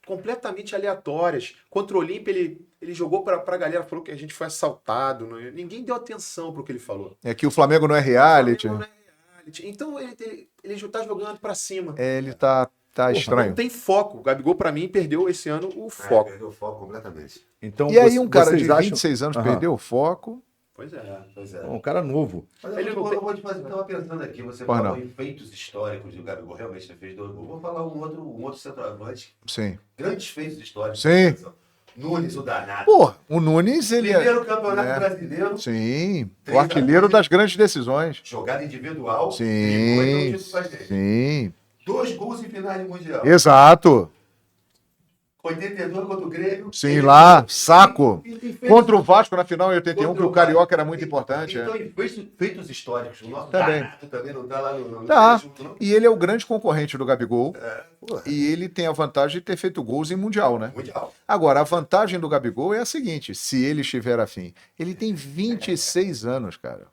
completamente aleatórias. Contra o Olímpia, ele jogou para a galera, falou que a gente foi assaltado. Ninguém deu atenção para o que ele falou. É que o Flamengo não é reality. O Flamengo não é reality. Então ele já tá jogando para cima. Ele tá estranho. Não tem foco. O Gabigol, para mim, perdeu esse ano o foco. Perdeu o foco completamente. Então, E aí um cara vocês de acham... 26 anos Aham. perdeu o foco. Pois é. Pois é. Um cara novo. Mas Ele eu não vou, tem- eu vou te fazer, eu tava pensando aqui, você Pois falou não. em feitos históricos do Gabigol, realmente ele fez 2 gols. Vou falar um outro centroavante, Sim. grandes feitos históricos. Sim. Nunes, o danado. Porra, o Nunes, ele é. Primeiro campeonato É. brasileiro, Sim. 3 O artilheiro a 2. das grandes decisões. Jogada individual, Sim. dribou e deu um título pra gente. Sim. 2 gols em finais de Mundial. Exato. 82 contra o Grêmio. Sim, Ele- lá, saco. e fez- Contra o Vasco na final em 81, contra que o Vasco. Carioca era muito importante. Então, É. em feitos históricos, o nosso Também. danado também não tá lá no Tá. junto, não? E ele é o grande concorrente do Gabigol. Porra, E ele tem a vantagem de ter feito gols em Mundial, né? Mundial. Agora, a vantagem do Gabigol é a seguinte: se ele estiver afim, ele tem 26 anos, cara.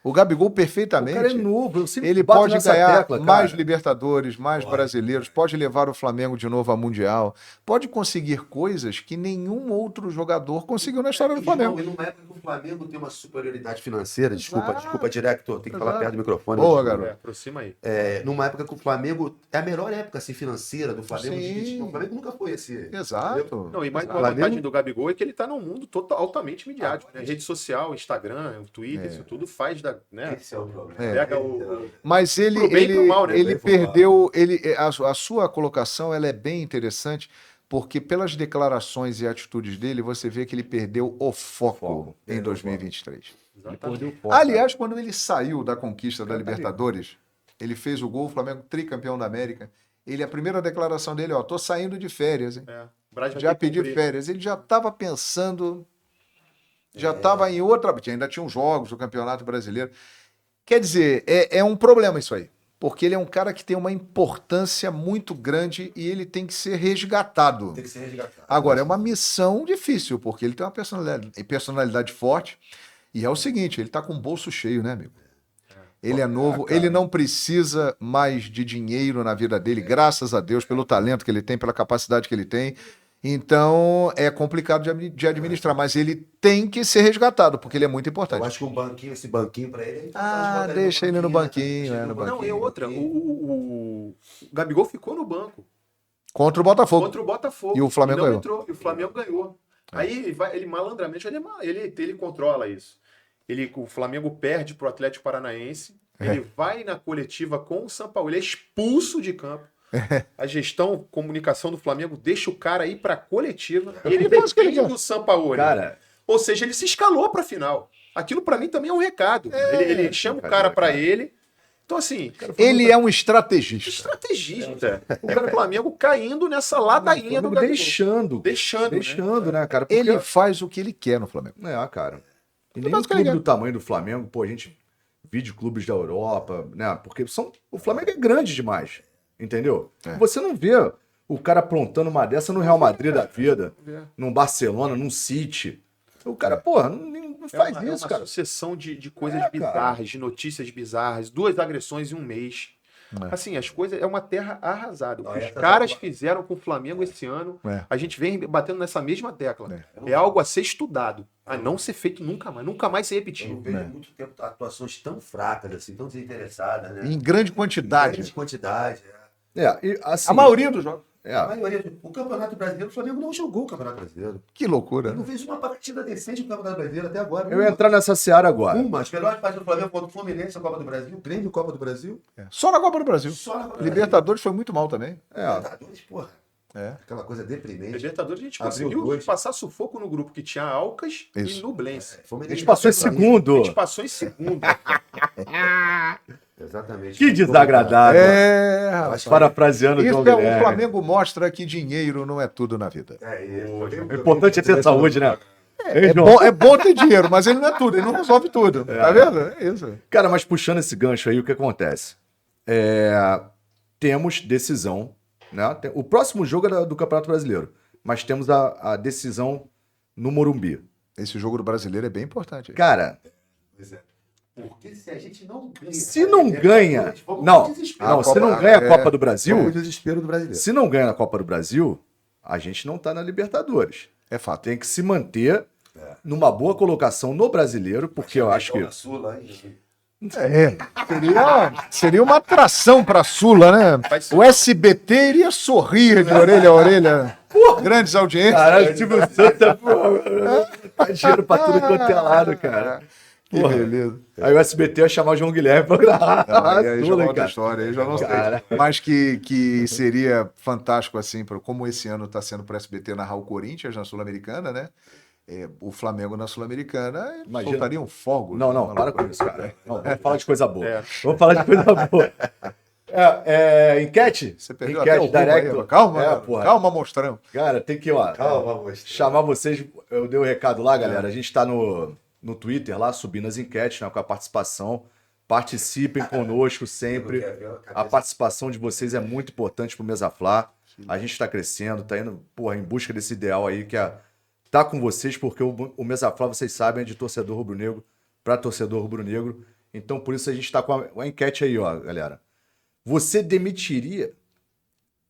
O Gabigol O perfeitamente. cara é novo. Eu sempre Ele bato pode nessa ganhar tecla, cara. mais Libertadores, mais Pode. brasileiros, pode levar o Flamengo de novo a Mundial, pode conseguir coisas que nenhum outro jogador conseguiu na história do Flamengo. E numa época que o Flamengo tem uma superioridade financeira, Exato. desculpa, diretor, tem que falar Exato. perto do microfone. Boa, desculpa. garoto. Aproxima aí. Numa época que o Flamengo é a melhor época assim, financeira do Flamengo. Sim. O Flamengo nunca foi esse. Exato. Não, e mais uma Flamengo- vantagem do Gabigol é que ele tá num mundo altamente midiático. Né? Rede social, Instagram, Twitter, isso tudo faz da. Né? Esse é o problema. Pega o. Mas ele, Pro bem e ele, pro mal, né? ele Pro bem e pro perdeu. A sua colocação ela é bem interessante, porque pelas declarações e atitudes dele, você vê que ele perdeu o foco em Perdeu o 2023. Exatamente. Perdeu foco, Aliás, quando ele saiu da conquista da Libertadores, ele fez o gol, o Flamengo tricampeão da América. A primeira declaração dele, ó, tô saindo de férias, hein? É. O Braz vai Já ter que pedi cumprir. férias. Ele já estava pensando, já estava em outra. Ainda tinha os jogos do Campeonato Brasileiro. Quer dizer, é um problema isso aí. Porque ele é um cara que tem uma importância muito grande e ele tem que ser resgatado. Tem que ser resgatado. Agora, é uma missão difícil, porque ele tem uma personalidade forte. E é o seguinte, ele está com o bolso cheio, né, amigo? Ele é novo, ele não precisa mais de dinheiro na vida dele, graças a Deus, pelo talento que ele tem, pela capacidade que ele tem. Então, é complicado de administrar, mas ele tem que ser resgatado, porque ele é muito Eu importante. acho que esse banquinho pra ele. Deixa ele no banquinho, né? no Não, banquinho. e outra, o Gabigol ficou no banco Contra o Botafogo. contra o Botafogo. E o Flamengo não ganhou. entrou, e o Flamengo ganhou. Aí ele malandramente, ele controla isso. O Flamengo perde pro Atlético Paranaense, ele vai na coletiva com o São Paulo, ele é expulso de campo. A gestão, comunicação do Flamengo deixa o cara ir pra coletiva e ele Depois que ele depende quer. do Sampaoli. Cara, Ou seja, ele se escalou pra final. Aquilo pra mim também é um recado. Ele chama o cara pra ele. Então, assim, Ele é um estrategista. estrategista. O cara do Flamengo caindo nessa ladainha do Flamengo Gabigol. deixando, Deixando, né? né, cara? Porque... Ele faz o que ele quer no Flamengo. cara. E Ele nem faz um o que ele clube quer. do tamanho do Flamengo, pô, a gente vide clubes da Europa, né? Porque o Flamengo é grande demais. entendeu? Você não vê o cara aprontando uma dessa no Real Madrid da vida, num Barcelona, num City. O cara, porra, não faz É isso, uma cara. sucessão de coisas cara. bizarras, de notícias bizarras, 2 agressões em um mês. Assim, as coisas... É uma terra arrasada. O que os caras fizeram com o Flamengo esse ano, a gente vem batendo nessa mesma tecla. É algo a ser estudado, a não ser feito nunca mais se Eu repetir. não vejo há muito tempo atuações tão fracas, assim, tão desinteressadas, né? Em grande quantidade. Grande quantidade. E, assim, A maioria dos jogos. A maioria, o Campeonato Brasileiro, o Flamengo não jogou o Campeonato Brasileiro. Que loucura, Eu não né? vejo uma partida decente do Campeonato Brasileiro até agora. eu ia entrar nessa seara agora. As melhores partidas do Flamengo contra o Fluminense, a Copa do Brasil, o Grêmio, Copa do Brasil. Só na Copa do Brasil. Só na Copa do Libertadores foi muito mal também. Libertadores, porra. É. Aquela coisa deprimente. Libertadores a gente Abriu conseguiu 2. passar sufoco no grupo que tinha Alcas Isso. e Nublense. Foi uma A gente passou em eliminação segundo. A gente passou em segundo. Exatamente. Que desagradável. Rapaz. Parafraseando o João Isso é o Guilherme. Flamengo mostra que dinheiro não é tudo na vida. É isso. O importante é ter saúde, né? É bom ter dinheiro, mas ele não é tudo, ele não resolve tudo. Tá vendo? É isso. Cara, mas puxando esse gancho aí, o que acontece? Temos decisão, né? O próximo jogo é do Campeonato Brasileiro, mas temos a decisão no Morumbi. Esse jogo do brasileiro é bem importante. Cara, Pois é. Porque se a gente não ganha. se não ganha. Não, se não ganha a Copa do Brasil. O desespero do brasileiro. Se não ganha a Copa do Brasil, a gente não tá na Libertadores. É fato. Tem que se manter numa boa colocação no brasileiro, porque eu acho que. Na Sula, hein? Seria uma atração pra Sula, né? O SBT iria sorrir de orelha a orelha. Grandes audiências. Caralho, o Silvio Santos tá dinheiro pra tudo quanto é lado, cara. Que Porra. beleza. Aí o SBT ia chamar o João Guilherme pra gravar. Aí já Sula, é outra cara. história, aí já não sei. Cara. Mas que seria fantástico, assim, como esse ano está sendo para o SBT narrar o Corinthians na Sul-Americana, né? O Flamengo na Sul-Americana Imagina. soltariam fogo. Não, para com isso, cara. Não, vamos falar de coisa boa. É. Vamos falar de coisa boa. Enquete? Você perdeu até o Enquete rumo aí, direct. ó. Calma, porra. calma, monstrão. Cara, tem que, ó, Calma, moço. chamar vocês. Eu dei o recado lá, galera. A gente tá no Twitter lá, subindo as enquetes, né, com a participação. Participem conosco sempre. A participação de vocês é muito importante pro Mesa Flá. A gente está crescendo, tá indo, porra, em busca desse ideal aí que é tá com vocês, porque o Mesa Flá, vocês sabem, é de torcedor rubro-negro para torcedor rubro-negro. Então, por isso a gente tá com a enquete aí, ó, galera. Você demitiria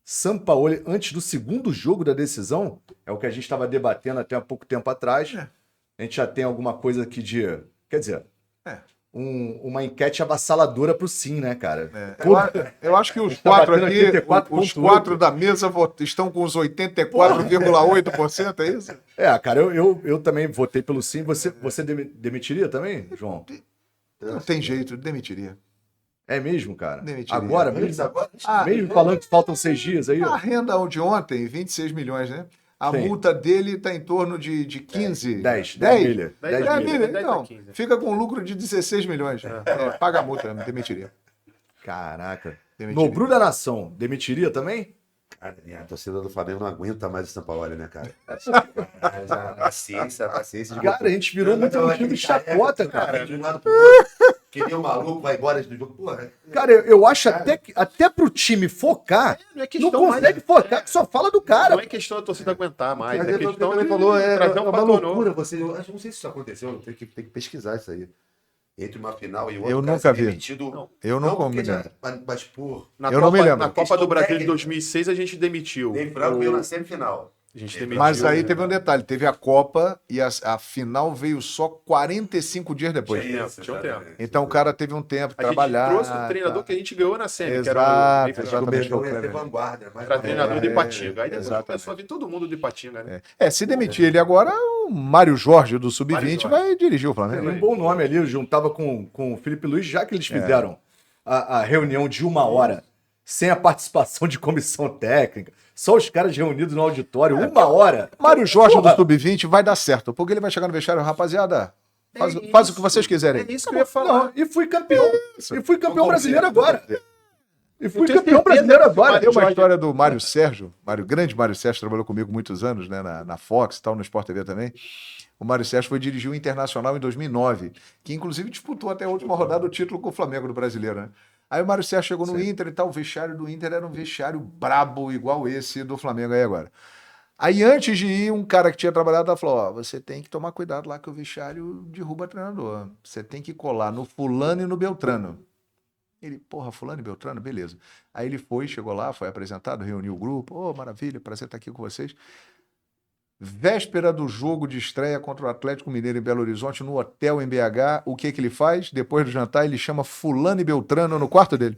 Sampaoli antes do segundo jogo da decisão? É o que a gente estava debatendo até há pouco tempo atrás. A gente já tem alguma coisa aqui de... Quer dizer, uma enquete avassaladora pro sim, né, cara? Eu acho que os Tá quatro batendo aqui, 84,8. os quatro da mesa estão com os 84,8%, é isso? Cara, eu também votei pelo sim. Você demitiria também, João? Não tem jeito, demitiria. É mesmo, cara? Demitiria. Agora mesmo? Agora, Mesmo falando que faltam 6 dias aí, A ó. renda de ontem, 26 milhões, né? A Sim. multa dele está em torno de 15... 10 10 milha. 10 10 milha. milha, 10 então. a 15. Fica com um lucro de 16 milhões. Paga a multa, me demitiria. Caraca. Demitiria. Nobru da Nação, demitiria também? cara, a torcida do Flamengo não aguenta mais o Sampaoli, né, cara? A paciência de Cara, a gente virou muito motivo de chacota, cara. De um lado pro outro. Que nem o maluco vai embora do jogo. Porra, Cara, eu acho até pro time focar, Não é não questão mais. consegue focar, que só fala do cara. Não é questão da torcida aguentar mais. mas É é questão questão de falou, trazer um uma fator loucura. novo. Eu não sei se isso aconteceu, tem que pesquisar isso aí. Entre uma final e outra. Eu cara, nunca ser vi. demitido- Eu não porque me já- lembro. Mas por. Eu não me lembro. Na Copa Questão do Brasil de técnica. 2006 a gente demitiu. Ney Franco veio na semifinal. A gente demitiu. Mas aí teve um detalhe, teve a Copa e a final veio só 45 dias depois. Tinha um tempo. exatamente. Então o cara teve um tempo de A gente trabalhar. trouxe o treinador que a gente ganhou na semi, que era o Exato, Ney Franco. exatamente. O Mengão ia ter vanguarda. Mas Era treinador de Ipatinga. Aí depois exatamente. começou a vir todo mundo de Ipatinga, né? Se demitir ele agora, o Mário Jorge do Sub-20 Mário Jorge. vai dirigir o Tem Flamengo. um bom nome ali, eu juntava com o Felipe Luiz, já que eles fizeram a reunião de 1 hora, sem a participação de comissão técnica, só os caras reunidos no auditório, 1 hora. Mário Jorge Porra. do Sub-20 vai dar certo, porque ele vai chegar no vestiário, rapaziada, faz o que vocês quiserem. É isso que eu ia falar. Não, e fui campeão. E fui campeão brasileiro agora. E fui tenho campeão certeza brasileiro que agora. Tem uma história do Mário Sérgio, grande Mário Sérgio, trabalhou comigo muitos anos, né, na Fox e tal, no Sport TV também. O Mário Sérgio foi dirigir o Internacional em 2009, que inclusive disputou até a última rodada o título com o Flamengo do Brasileiro, né? Aí o Mário Sérgio chegou no Sim. Inter e tal, o vestiário do Inter era um vestiário brabo, igual esse do Flamengo aí agora. Aí antes de ir, um cara que tinha trabalhado lá falou, ó, você tem que tomar cuidado lá que o vestiário derruba treinador. Você tem que colar no fulano e no Beltrano. Ele, porra, fulano e Beltrano, beleza. Aí ele foi, chegou lá, foi apresentado, reuniu o grupo. Ô, maravilha, prazer estar aqui com vocês. Véspera do jogo de estreia contra o Atlético Mineiro em Belo Horizonte, no hotel em BH, o que que ele faz? Depois do jantar, ele chama fulano e Beltrano no quarto dele.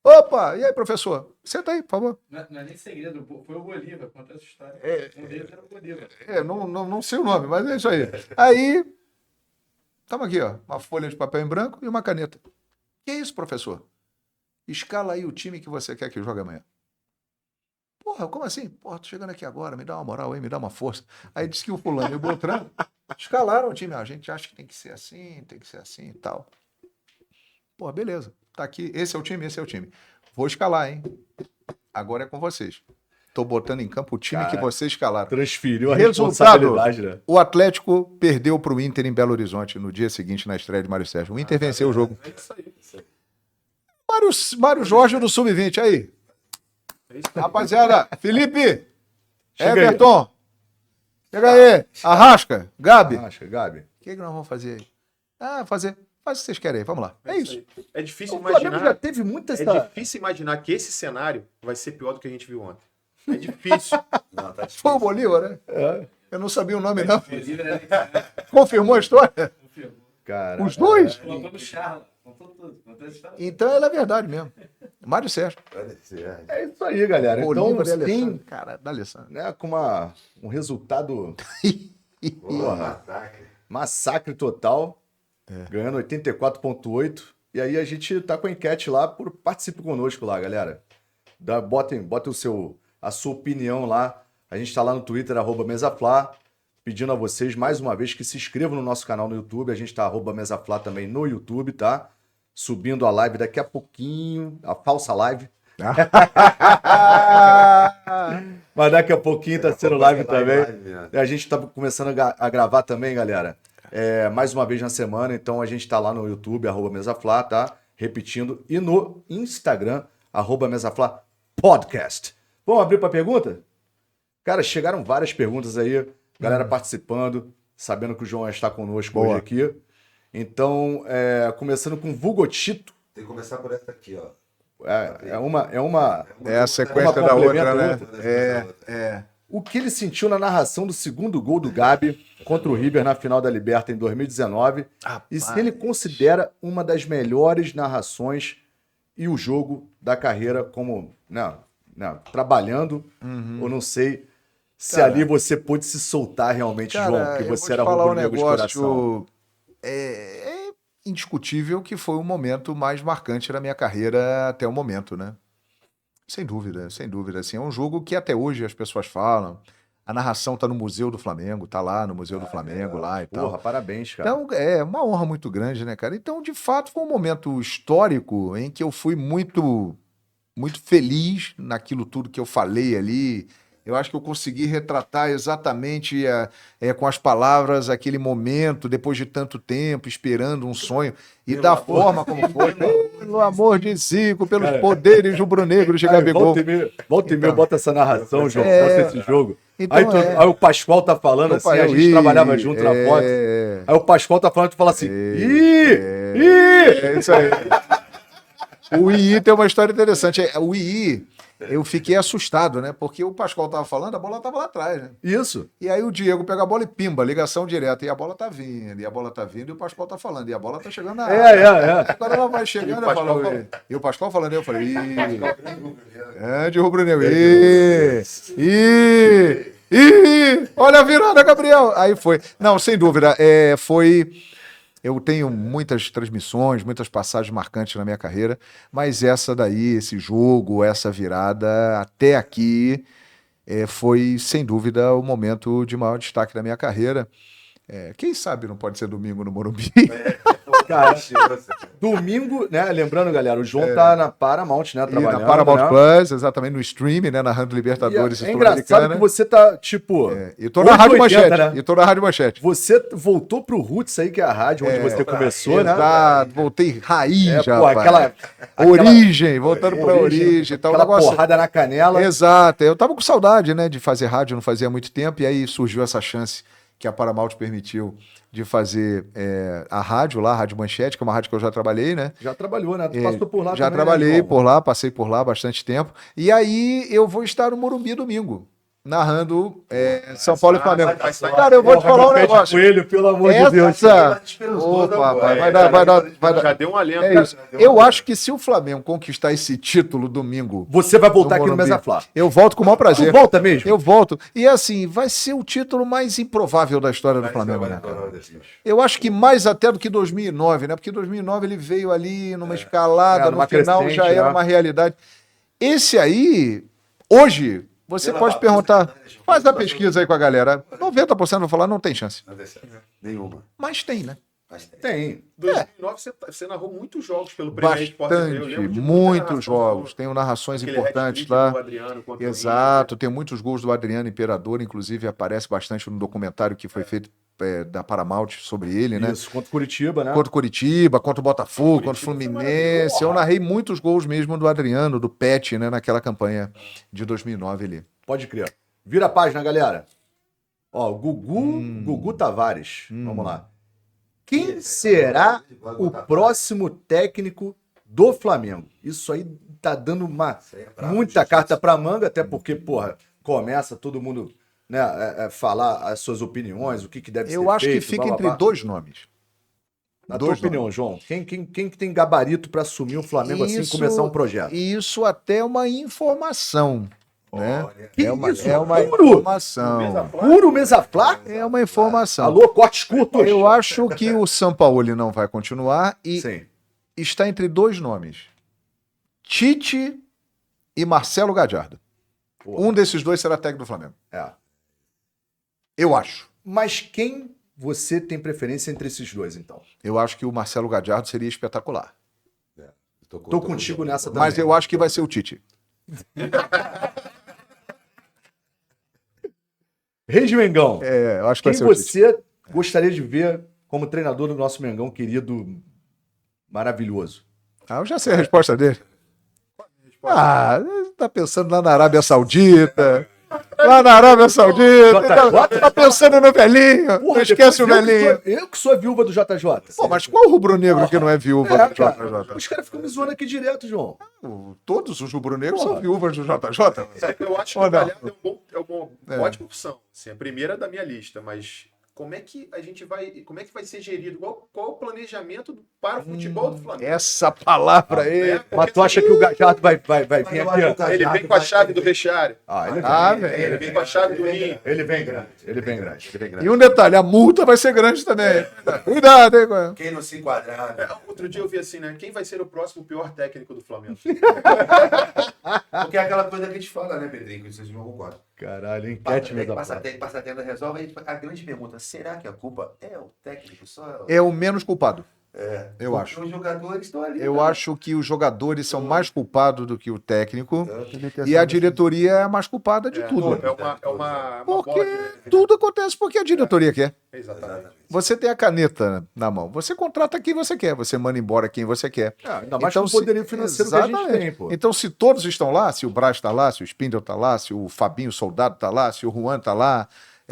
Opa, e aí, professor? Senta aí, por favor. Não é nem segredo, foi o Bolívar, conta essa história. Um deles era o Bolívar. Não sei o nome, mas é isso aí. Aí, toma aqui, ó, uma folha de papel em branco e uma caneta. Que isso, professor? Escala aí o time que você quer que jogue amanhã. Porra, como assim? Porra, tô chegando aqui agora, me dá uma moral aí, me dá uma força. Aí disse que o fulano e o Beltrano escalaram o time. A gente acha que tem que ser assim e tal. Porra, beleza. Tá aqui, esse é o time. Vou escalar, hein? Agora é com vocês. Tô botando em campo o time que vocês escalaram. Transferiu a Resultado, responsabilidade, né? o Atlético perdeu pro Inter em Belo Horizonte no dia seguinte, na estreia de Mário Sérgio. O Inter venceu o jogo. É isso aí. Mário Jorge do Sub-20, aí. Rapaziada, Felipe, Chega aí. Everton, chega aí, Arrasca, Gabi. Acho, Gabi. O que nós vamos fazer aí? Faz o que vocês querem aí, vamos lá. É isso. aí. É difícil O Flamengo imaginar. já teve muita É difícil imaginar que esse cenário vai ser pior do que a gente viu ontem. É difícil. Não, tá difícil. Foi o Bolívar, né? É, Eu não sabia o nome, não. Bolívar era Confirmou a história? confirmou. cara. Os dois? Colocou no Charla, contou tudo, contou essa história. Então ela é verdade mesmo. Mário Sérgio. Olha, é. É isso aí, galera. Bolívar e Então, sim, Alessandro. Cara, da Alessandro. né, com um resultado Porra, massacre. massacre total, ganhando 84,8. E aí a gente tá com a enquete lá, participe conosco lá, galera. Botem a sua opinião lá. A gente tá lá no Twitter, @mesafla, pedindo a vocês, mais uma vez, que se inscrevam no nosso canal no YouTube. A gente tá @mesafla também no YouTube, tá? Subindo a live daqui a pouquinho, a falsa live. Mas daqui a pouquinho tá sendo live também. E a gente tá começando a gravar também, galera. Mais uma vez na semana, então a gente tá lá no YouTube, @mesafla, tá? Repetindo. E no Instagram, @mesafla podcast. Vamos abrir pra pergunta? Cara, chegaram várias perguntas aí, galera participando, sabendo que o João está conosco hoje aqui. Então, começando com Vugotito. Tem que começar por essa aqui, ó. É a sequência Uma da complementa outra, a né? outra. O que ele sentiu na narração do segundo gol do Gabi contra o River na final da Liberta em 2019 e se ele considera uma das melhores narrações e o jogo da carreira como trabalhando, ou não sei se Cara, ali você pôde se soltar realmente, Cara, João, que eu vou você te era falar um rubro-negro de coração. negócio. É indiscutível que foi o momento mais marcante da minha carreira até o momento, né? Sem dúvida, sem dúvida. Assim, é um jogo que até hoje as pessoas falam. A narração tá no Museu do Flamengo, tá lá no Museu do Flamengo, lá e tal. Porra, parabéns, cara. Então, é uma honra muito grande, né, cara? Então, de fato, foi um momento histórico em que eu fui muito, muito feliz naquilo tudo que eu falei ali. Eu acho que eu consegui retratar exatamente com as palavras aquele momento, depois de tanto tempo, esperando um sonho, e da forma como foi. Pelo amor de Zico, pelos poderes rubro-negros de Gabigol. Volta e meia, bota essa narração, João, É. bota esse jogo. Então, Aí o Pascoal tá falando Opa, assim, a eu gente ia, trabalhava junto na foto. Aí o Pascoal tá falando, tu fala assim, É isso aí. O II tem uma história interessante. O II, eu fiquei assustado, né? Porque o Pascoal tava falando, a bola tava lá atrás, né? Isso. E aí o Diego pega a bola e pimba, ligação direta. E a bola tá vindo, e o Pascoal tá falando, e a bola tá chegando na área. Agora ela vai chegando, eu falo, e o Pascoal falando, eu falei, de rubro-negro. Olha a virada, Gabriel. Aí foi. Não, sem dúvida, foi. Eu tenho muitas transmissões, muitas passagens marcantes na minha carreira, mas essa daí, esse jogo, essa virada, até aqui, foi, sem dúvida, o momento de maior destaque da minha carreira. Quem sabe não pode ser domingo no Morumbi? Cara, domingo, né? Lembrando, galera, o João tá na Paramount, né? E Trabalhando, na Paramount né? Plus, exatamente, no stream, né? Narrando Libertadores É engraçado que você tá, tipo... E tô na Rádio 880, Manchete. né? E tô na Rádio Manchete. Você voltou pro Roots aí, que é a rádio onde você começou, né? Exato, voltei raiz, Pô, rapaz. Origem, voltando pra origem e tal. Aquela negócio... porrada na canela. Exato, eu tava com saudade, né, de fazer rádio, não fazia muito tempo, e aí surgiu essa chance que a Paramount permitiu de fazer a rádio lá, a Rádio Manchete, que é uma rádio que eu já trabalhei, né? Já trabalhou, né? Tu passou por lá Já também, trabalhei né, João? por lá, passei por lá bastante tempo. E aí eu vou estar no Morumbi domingo, narrando São Paulo e Flamengo. Cara, eu vou te falar um negócio. Coelho, pelo amor de Deus. Opa, vai dar. Já deu um alento. É isso. Eu acho que se o Flamengo conquistar esse título domingo, Você vai voltar no aqui no Morumbi, Mesa Flá. eu volto com o maior prazer. Tu volta mesmo? Eu volto. E assim, vai ser o título mais improvável da história do Flamengo, né, cara? Eu acho que mais até do que 2009, né? Porque 2009 ele veio ali numa escalada, numa no final crescente, já era né? uma realidade. Esse aí, hoje, você pode perguntar, faz a pesquisa aí com a galera. 90% vai falar, não tem chance. Nenhuma. Mas tem, né? Mas tem. Tem. 2009 você narrou muitos jogos pelo Premier Sport. Eu Bastante, lembro de muita muitos narração jogos. do- Tenho narrações aquele importantes hat-trick lá. do Adriano contra o Exato, tem muitos gols do Adriano Imperador, inclusive aparece bastante no documentário que foi feito da Paramount sobre ele, né? Isso, contra o Curitiba, né? Contra o Curitiba, contra o Botafogo, contra o Curitiba foi Fluminense. maravilhoso. Eu narrei muitos gols mesmo do Adriano, do Pet, né? Naquela campanha de 2009 ali. Pode crer. Vira a página, galera. Ó, Gugu Tavares. Vamos lá. Quem será o próximo técnico do Flamengo? Isso aí tá dando muita carta pra manga, até porque, porra, começa todo mundo, né, falar as suas opiniões, o que deve ser Eu acho que feito, fica blá, blá, entre blá. dois nomes. Na tua dois opinião, João, quem que tem gabarito pra assumir o Flamengo assim e Isso- começar um projeto? Isso até é uma informação, né? Que É uma, isso? é uma Puro? informação. Puro Mesa Flá? É uma informação. Alô, cortes curtos? Eu acho que o Sampaoli não vai continuar e Sim. está entre dois nomes. Tite e Marcelo Gadiardo. Porra. Um desses dois será técnico do Flamengo. É. Eu acho. Mas quem você tem preferência entre esses dois, então? Eu acho que o Marcelo Gadiardo seria espetacular. Tô contigo nessa também. Mas eu acho que vai ser o Tite. Reis Mengão, Eu acho que quem vai ser o Tite. você gostaria de ver como treinador do nosso Mengão querido, maravilhoso? Eu já sei a resposta dele. Tá pensando lá na Arábia Saudita. Lá na Arábia Saudita. Tá pensando no velhinho. Não esquece o depois velhinho. Eu que sou a viúva do JJ. Pô, mas qual rubro-negro que não é viúva do cara, JJ? os caras ficam me zoando aqui direto, João. Todos os rubro-negros Porra. são viúvas do JJ. Eu acho que Ou o não? Galhardo é uma ótima opção. Assim, a primeira da minha lista, mas como é que a gente vai. Como é que vai ser gerido? Qual o planejamento para o futebol do Flamengo? Essa palavra aí. É, Mas tu acha que o Gajardo vai vir eu acho aqui? que o Ele vem com a chave do vestiário. Ele vem. Ah, Ele velho. vem com a chave do ninho. Ele vem grande. Ele vem grande. E um detalhe, a multa vai ser grande também. Cuidado, hein, cara. Quem não se enquadrar, né? Outro dia eu vi assim, né? Quem vai ser o próximo pior técnico do Flamengo? Porque é aquela coisa que a gente fala, né, Pedrinho? Que vocês não concordam. Caralho, enquete Tem que Mesa passar Flá. tempo, passar tempo, resolve. A grande pergunta, será que a culpa é o técnico só? É o menos culpado. Eu Porque acho. os jogadores estão ali. Eu né? acho que os jogadores são mais culpados do que o técnico. Eu também tenho E a essa- diretoria é a mais culpada de tudo. É uma Porque bola de- tudo acontece porque a diretoria quer. Exatamente. Você tem a caneta na mão. Você contrata quem você quer. Você manda embora quem você quer. Ainda mais Então, com o poderio financeiro que a gente exatamente. tem, pô. Então, se todos estão lá, se o Braz está lá, se o Spindle está lá, se o Fabinho Soldado está lá, se o Juan está lá,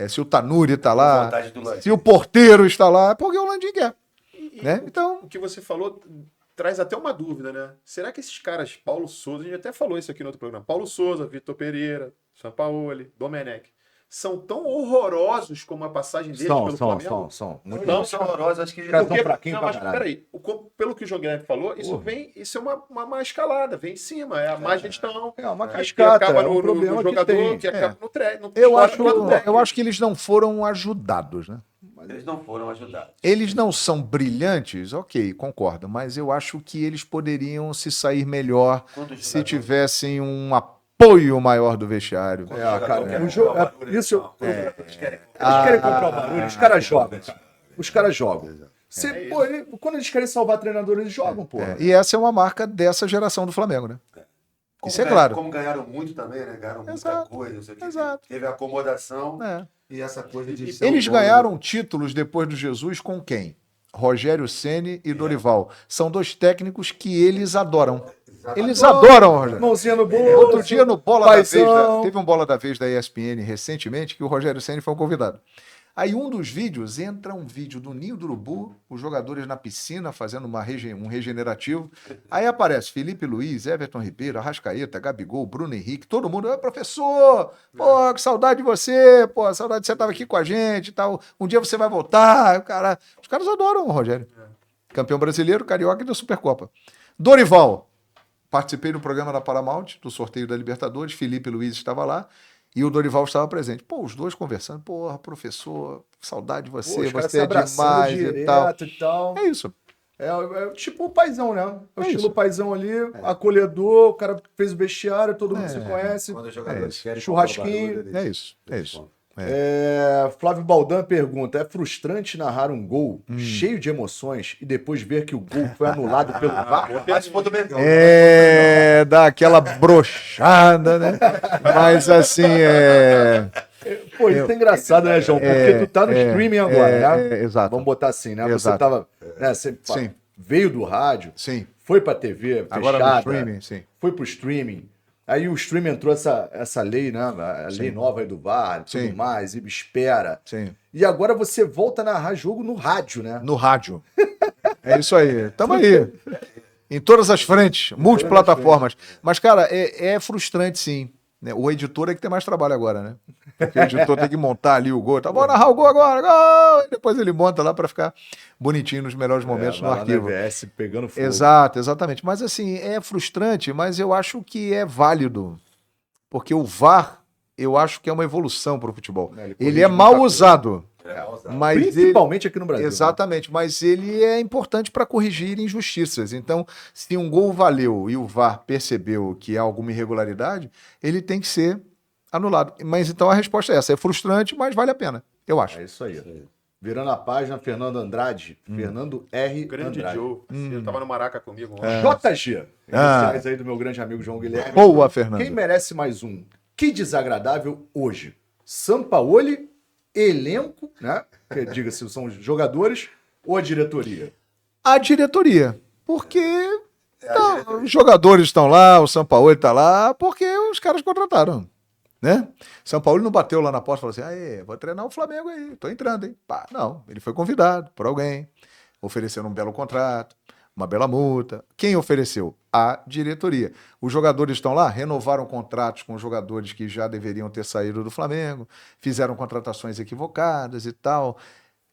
se o Tanuri está lá, vontade do Landim. se o Porteiro está lá, é porque o Landim quer. Né? Então, O que você falou traz até uma dúvida, né? Será que esses caras, Paulo Souza, a gente até falou isso aqui no outro programa, Paulo Souza, Vitor Pereira, Sampaoli, Domenech, são tão horrorosos como a passagem deles pelo Flamengo? São. Muito Não, são horrorosos, acho que. Os caras Porque- tão fraquinhos Não, pra mas caralho. peraí, pelo que o João Guilherme falou, isso é uma má escalada, vem em cima, é a má gestão. É uma que cascata, acaba é um no problema que jogador, tem. que acaba no treino. eu acho que eles não foram ajudados, né? Eles não foram ajudados. Eles não são brilhantes, ok, concordo, mas eu acho que eles poderiam se sair melhor Quantos se jogadores? tivessem um apoio maior do vestiário. Cara, isso. Eles querem comprar o barulho, os caras jogam. Os caras jogam. Quando eles querem salvar treinador, eles jogam, pô. E essa é uma marca dessa geração do Flamengo, né? Isso é claro. Como ganharam muito também, né? Ganharam muita coisa, não sei o quê. Exato. Teve acomodação e essa coisa de ser Eles o dono. ganharam títulos depois do Jesus com quem? Rogério Ceni e Dorival. São dois técnicos que eles adoram. Eles adoram, Rogério. Mãozinha no bolso. Outro dia no Bola da Vez, paizão. teve um Bola da Vez da ESPN recentemente que o Rogério Ceni foi um convidado. Aí um dos vídeos, entra um vídeo do Ninho do Urubu, os jogadores na piscina fazendo um regenerativo. Aí aparece Felipe Luiz, Everton Ribeiro, Arrascaeta, Gabigol, Bruno Henrique, todo mundo. Professor, pô, que saudade de você, pô, saudade de você estar aqui com a gente e tal. Um dia você vai voltar. Os caras adoram o Rogério. Campeão brasileiro, carioca e da Supercopa. Dorival, participei do programa da Paramount, do sorteio da Libertadores, Felipe Luiz estava lá. E o Dorival estava presente. Pô, os dois conversando. Porra, professor, saudade de você, você é demais e tal. É isso. É tipo o paizão, né? É o estilo isso. paizão ali, acolhedor, o cara fez o vestiário, todo mundo se conhece. Quando os jogadores querem Churrasquinho. comprar o barulho, É eles- isso. É eles isso. compram. Flávio Baldan pergunta: é frustrante narrar um gol cheio de emoções e depois ver que o gol foi anulado pelo VAR? Mas foi do Mengão. Dá aquela brochada, né? Mas assim, Pô, isso é engraçado, né, João? Porque tu tá no streaming agora, né? Exato. Vamos botar assim, né? Você Exato. tava. Né, você Sim. veio do rádio, Sim. foi pra TV, Agora fechada, no streaming, sim. foi pro streaming. Aí o streaming entrou essa lei, né? A lei nova aí do VAR, tudo Sim. mais, e espera. Sim. E agora você volta a narrar jogo no rádio, né? No rádio. É isso aí. Tamo aí. Em todas as frentes, multiplataformas. Mas, cara, é frustrante, sim. Né? O editor é que tem mais trabalho agora, né? Porque o editor tem que montar ali o gol. Tá bom, narrar o gol agora, gol! E depois ele monta lá pra ficar bonitinho nos melhores momentos no vai lá arquivo. na EVS pegando fogo. Exato, exatamente. Mas assim, é frustrante, mas eu acho que é válido. Porque o VAR, eu acho que é uma evolução para o futebol. Ele Ele corrige é mal muita coisa. usado. Mas Principalmente aqui no Brasil. exatamente, mas ele é importante para corrigir injustiças. Então, se um gol valeu e o VAR percebeu que há alguma irregularidade, ele tem que ser anulado. Mas então a resposta é essa. É frustrante, mas vale a pena, eu acho. É isso aí. Virando a página, Fernando Andrade. Fernando R. Grande Andrade. Joe. Ele tava no Maraca comigo ontem. JG. Iniciais aí do meu grande amigo João Guilherme. Boa, Fernando. Quem merece mais um? Que desagradável hoje. Sampaoli, elenco, né? Que diga-se, são os jogadores ou a diretoria? A diretoria. Porque os jogadores estão lá, o Sampaoli está lá, porque os caras contrataram. Né? Sampaoli não bateu lá na porta e falou assim: aê, vou treinar o Flamengo aí, tô entrando, hein? Pá, não, ele foi convidado por alguém, ofereceram um belo contrato, uma bela multa. Quem ofereceu? A diretoria. Os jogadores estão lá, renovaram contratos com os jogadores que já deveriam ter saído do Flamengo, fizeram contratações equivocadas e tal.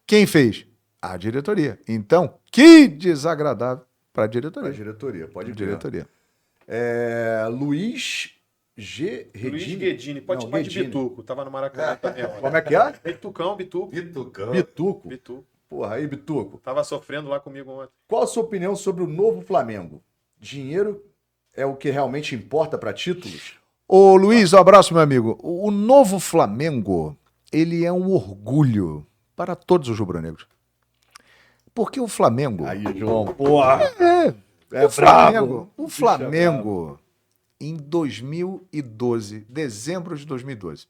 Quem fez? A diretoria. Então, que desagradável para a A diretoria. diretoria, pode ver. Diretoria. Luiz G. Luiz Guedini, pode Não, chamar de Guedini. Bituco. Tava no Maracanã também. ó. Como é que é? Bitucão. Pitucão. Bituco. Bituco. Porra, aí, Bituco. Tava sofrendo lá comigo ontem. Qual a sua opinião sobre o novo Flamengo? Dinheiro é o que realmente importa para títulos? Ô Luiz, um abraço, meu amigo. O novo Flamengo, ele é um orgulho para todos os rubro-negros. Porque o Flamengo... Aí, João, porra! O Flamengo, em 2012, dezembro de 2012.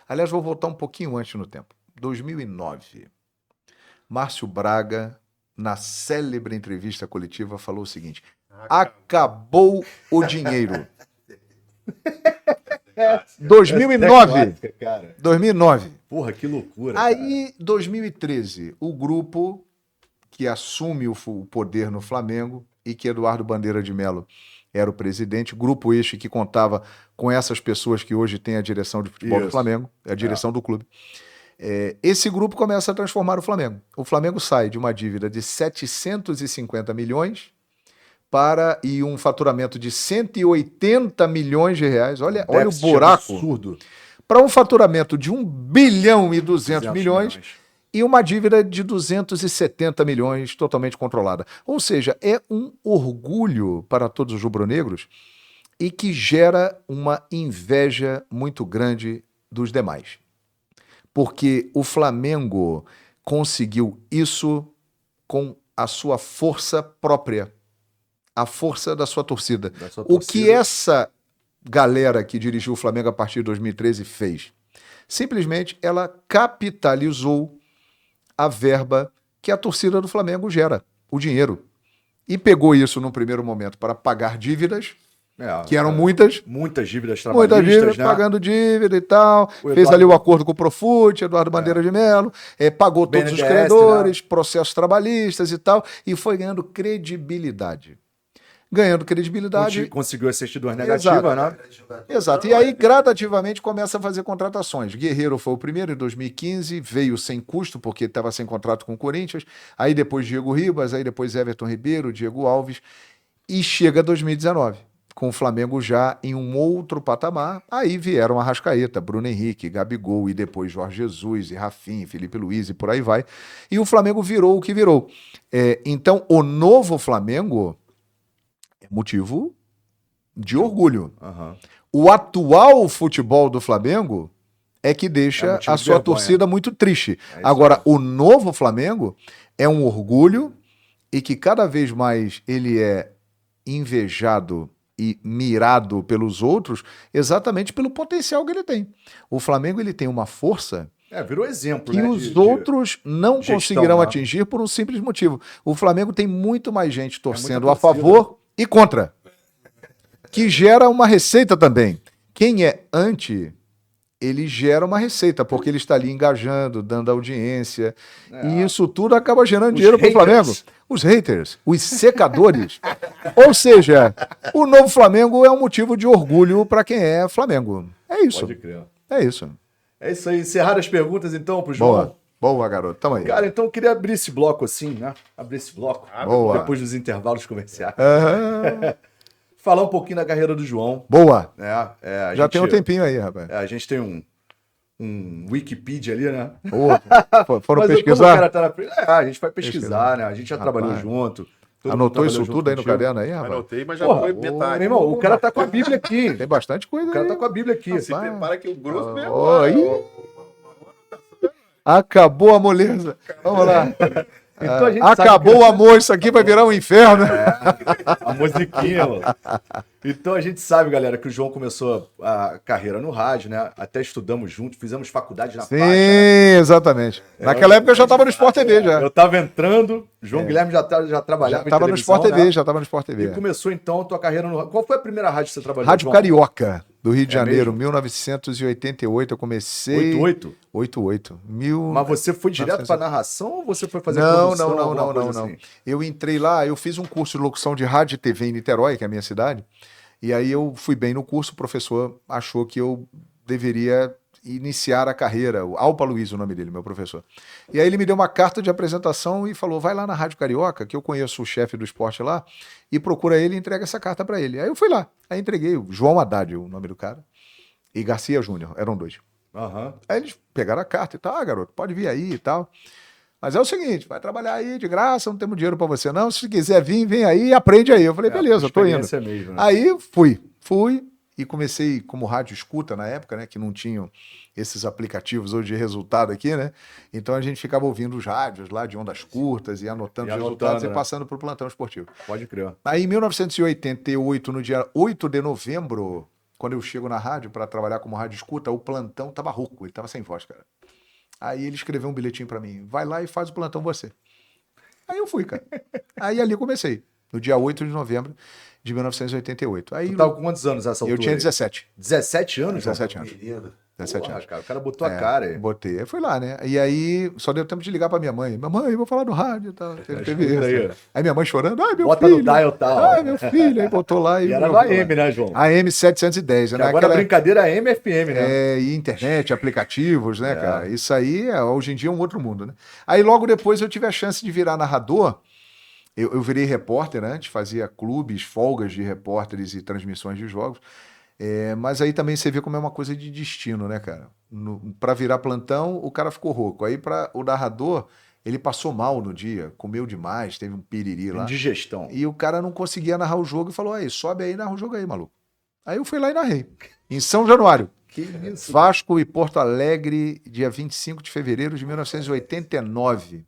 Aliás, vou voltar um pouquinho antes no tempo. 2009. Márcio Braga, na célebre entrevista coletiva, falou o seguinte: acabou o dinheiro. 2009. Cara. 2009. Porra, que loucura. cara. Aí, 2013, o grupo que assume o poder no Flamengo e que Eduardo Bandeira de Mello era o presidente, grupo este que contava com essas pessoas que hoje têm a direção de futebol do Isso. Flamengo, a direção do clube. Esse grupo começa a transformar o Flamengo. O Flamengo sai de uma dívida de 750 milhões e um faturamento de 180 milhões de reais. Olha o Déficit buraco. absurdo. Para um faturamento de 1 bilhão e 200 milhões e uma dívida de 270 milhões totalmente controlada. Ou seja, é um orgulho para todos os rubro-negros e que gera uma inveja muito grande dos demais. Porque o Flamengo conseguiu isso com a sua força própria, a força da sua torcida. Da sua O torcida. que essa galera que dirigiu o Flamengo a partir de 2013 fez? Simplesmente ela capitalizou a verba que a torcida do Flamengo gera, o dinheiro. E pegou isso num primeiro momento para pagar dívidas, que eram muitas, Muitas dívidas muita trabalhistas, dívida, né? pagando dívida e tal. O Fez Eduardo- ali o acordo com o Profute, Eduardo Bandeira de Mello, pagou todos os BNDES, credores, processos trabalhistas e tal, e foi ganhando credibilidade. Ganhando credibilidade. Conseguiu as certidões Exato. negativas, né? Exato. E aí, gradativamente, começa a fazer contratações. Guerreiro foi o primeiro, em 2015, veio sem custo, porque estava sem contrato com o Corinthians. Aí depois Diego Ribas, aí depois Everton Ribeiro, Diego Alves. E chega 2019, com o Flamengo já em um outro patamar. Aí vieram Arrascaeta, Bruno Henrique, Gabigol, e depois Jorge Jesus, e Rafinha, Felipe Luiz, e por aí vai. E o Flamengo virou o que virou. Então, o novo Flamengo é motivo de orgulho. Aham. O atual futebol do Flamengo é que É deixa motivo a de sua vergonha. torcida muito triste. É isso Agora, aí. o novo Flamengo é um orgulho e que cada vez mais ele é invejado e mirado pelos outros exatamente pelo potencial que ele tem. O Flamengo ele tem uma força Virou exemplo, que né? os outros não gestão, conseguirão né? atingir por um simples motivo. O Flamengo tem muito mais gente torcendo a muita torcida. favor e contra, que gera uma receita também. Quem é anti, ele gera uma receita, porque ele está ali engajando, dando audiência, e isso tudo acaba gerando Os dinheiro para o haters. Flamengo. Os haters, os secadores. Ou seja, o novo Flamengo é um motivo de orgulho para quem é Flamengo. É isso. Pode crer. É isso. É isso aí. Encerrar as perguntas, então, pro João. Boa. Boa, garoto. Tamo aí. Cara, então eu queria abrir esse bloco assim, né? Abrir esse bloco. Boa. Depois dos intervalos comerciais. Aham. Falar um pouquinho da carreira do João. Boa. Né? A Já gente- tem um tempinho aí, rapaz. A gente tem um Wikipedia ali, né? Boa. Foram Mas pesquisar? como o cara tá na frente, a gente vai pesquisar, né? A gente já Rapaz. trabalhou junto. todo mundo Anotou isso trabalhou junto tudo aí no contigo. caderno aí, rapaz? Anotei, mas já Porra, foi metade. Meu irmão, o cara tá com a Bíblia aqui. Tem bastante coisa O cara aí. tá com a Bíblia aqui. Se prepara que o grosso vem Ó, agora. aí. Acabou a moleza. Vamos lá. Então a gente sabe Acabou que- o amor, isso aqui vai virar um inferno. A musiquinha, mano. Então a gente sabe, galera, que o João começou a carreira no rádio, né? Até estudamos juntos, fizemos faculdade na Sim, Faixa. exatamente. Naquela época eu já estava no Sport TV já. Eu tava entrando, o João Guilherme já trabalhava Já em estava no televisão, Sport TV, né? já estava no Sport E TV. começou então a tua carreira no... Qual foi a primeira rádio que você trabalhou, Rádio João? Carioca, do Rio de É Janeiro, mesmo? 1988. Eu comecei. 88? 88. Mas você foi direto pra narração ou você foi fazer Não, produção, não, alguma não, coisa não, não. assim? Eu entrei lá, eu fiz um curso de locução de rádio e TV em Niterói, que é a minha cidade, e aí eu fui bem no curso, o professor achou que eu deveria iniciar a carreira, o Alpa Luiz, o nome dele, meu professor. E aí ele me deu uma carta de apresentação e falou, vai lá na Rádio Carioca, que eu conheço o chefe do esporte lá, e procura ele e entrega essa carta para ele. Aí eu fui lá, aí entreguei, o João Haddad, o nome do cara, e Garcia Júnior, eram dois. Aham. Aí eles pegaram a carta e tal, garoto, pode vir aí e tal. Mas é o seguinte, vai trabalhar aí de graça, não temos dinheiro pra você não. Se quiser vir, vem aí e aprende aí. Eu falei, beleza, tô indo. Experiência mesmo, né? Aí fui e comecei como rádio escuta na época, né, que não tinham esses aplicativos hoje de resultado aqui, né? Então a gente ficava ouvindo os rádios lá de ondas curtas e anotando E os anotando, resultados né? e passando pro plantão esportivo. Pode crer. Aí, em 1988, no dia 8 de novembro, quando eu chego na rádio para trabalhar como rádio escuta, o plantão tava rouco, ele tava sem voz, cara. Aí ele escreveu um bilhetinho para mim, vai lá e faz o plantão você. Aí eu fui, cara. Aí ali comecei, no dia 8 de novembro de 1988. Aí Tu tava com quantos anos nessa altura? eu tinha aí? 17. 17 anos? João? 17 anos. Menino. 17 Porra, anos. cara, o cara botou a cara aí. Botei. Aí fui lá, né? E aí só deu tempo de ligar pra minha mãe. Mamãe, vou falar no rádio e tal. Teve escuta isso. aí. Aí minha mãe chorando. Ai, meu Bota filho. no dial tal. Ai, meu filho. Aí botou lá. E era no meu- AM, né, João? AM 710. Que Né? agora a brincadeira é AM e FM, né? E internet, aplicativos, né, cara? Isso aí, hoje em dia, é um outro mundo, né? Aí logo depois eu tive a chance de virar narrador. Eu virei repórter antes, fazia clubes, folgas de repórteres e transmissões de jogos. Mas aí também você vê como é uma coisa de destino, né, cara? Para virar plantão, o cara ficou rouco. Aí para o narrador, ele passou mal no dia, comeu demais, teve um piriri lá. Indigestão. E o cara não conseguia narrar o jogo e falou: aí, sobe aí e narra o jogo aí, maluco. Aí eu fui lá e narrei. Em São Januário. Que isso? Vasco e Porto Alegre, dia 25 de fevereiro de 1989.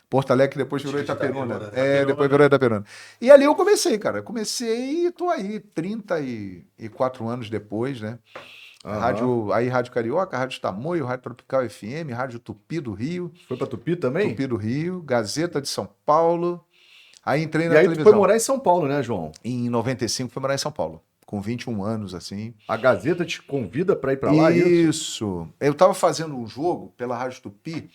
Porto Alegre que depois virou Itaperuna. Depois virou Itaperuna. E ali eu comecei, cara. Eu comecei e tô aí, 34 anos depois, né? Rádio Carioca, Rádio Tamoio, Rádio Tropical FM, Rádio Tupi do Rio. Foi pra Tupi também? Tupi do Rio, Gazeta de São Paulo. Aí entrei na E aí tu televisão. foi morar em São Paulo, né, João? Em 95 fui morar em São Paulo, com 21 anos, assim. A Gazeta te convida pra ir pra lá, isso? Isso. Eu tava fazendo um jogo pela Rádio Tupi,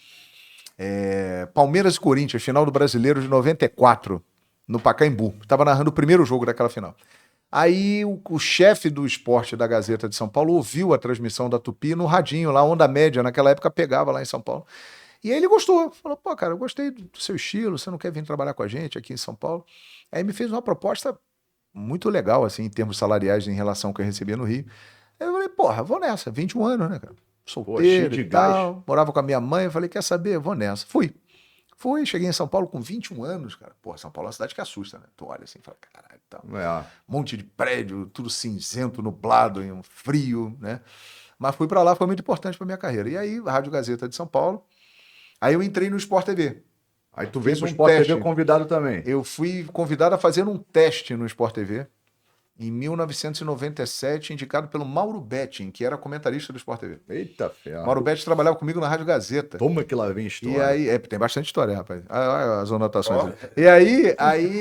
Palmeiras e Corinthians, final do Brasileiro de 94, no Pacaembu. Tava narrando o primeiro jogo daquela final. Aí o chefe do esporte da Gazeta de São Paulo ouviu a transmissão da Tupi no radinho, lá, Onda Média, naquela época pegava lá em São Paulo. E aí ele gostou, falou, pô, cara, eu gostei do seu estilo, você não quer vir trabalhar com a gente aqui em São Paulo? Aí me fez uma proposta muito legal, assim, em termos salariais, em relação ao que eu recebia no Rio. Aí eu falei, porra, vou nessa, 21 anos, né, cara? Solteiro cheio de e tal, morava com a minha mãe, eu falei, quer saber, vou nessa. Fui, cheguei em São Paulo com 21 anos, cara. Porra, São Paulo é uma cidade que assusta, né? Tu olha assim e fala, caralho, tal. Monte de prédio, tudo cinzento, nublado, um frio, né? Mas fui pra lá, foi muito importante pra minha carreira. E aí, Rádio Gazeta de São Paulo. Aí eu entrei no Sport TV. Aí tu veio Fiz pro um Sport teste. TV convidado também. Eu fui convidado a fazer um teste no Sport TV em 1997, indicado pelo Mauro Betting, que era comentarista do Sport TV. Eita ferro. Mauro Betting trabalhava comigo na Rádio Gazeta. Toma que lá vem história. E aí, tem bastante história, rapaz. As anotações. E aí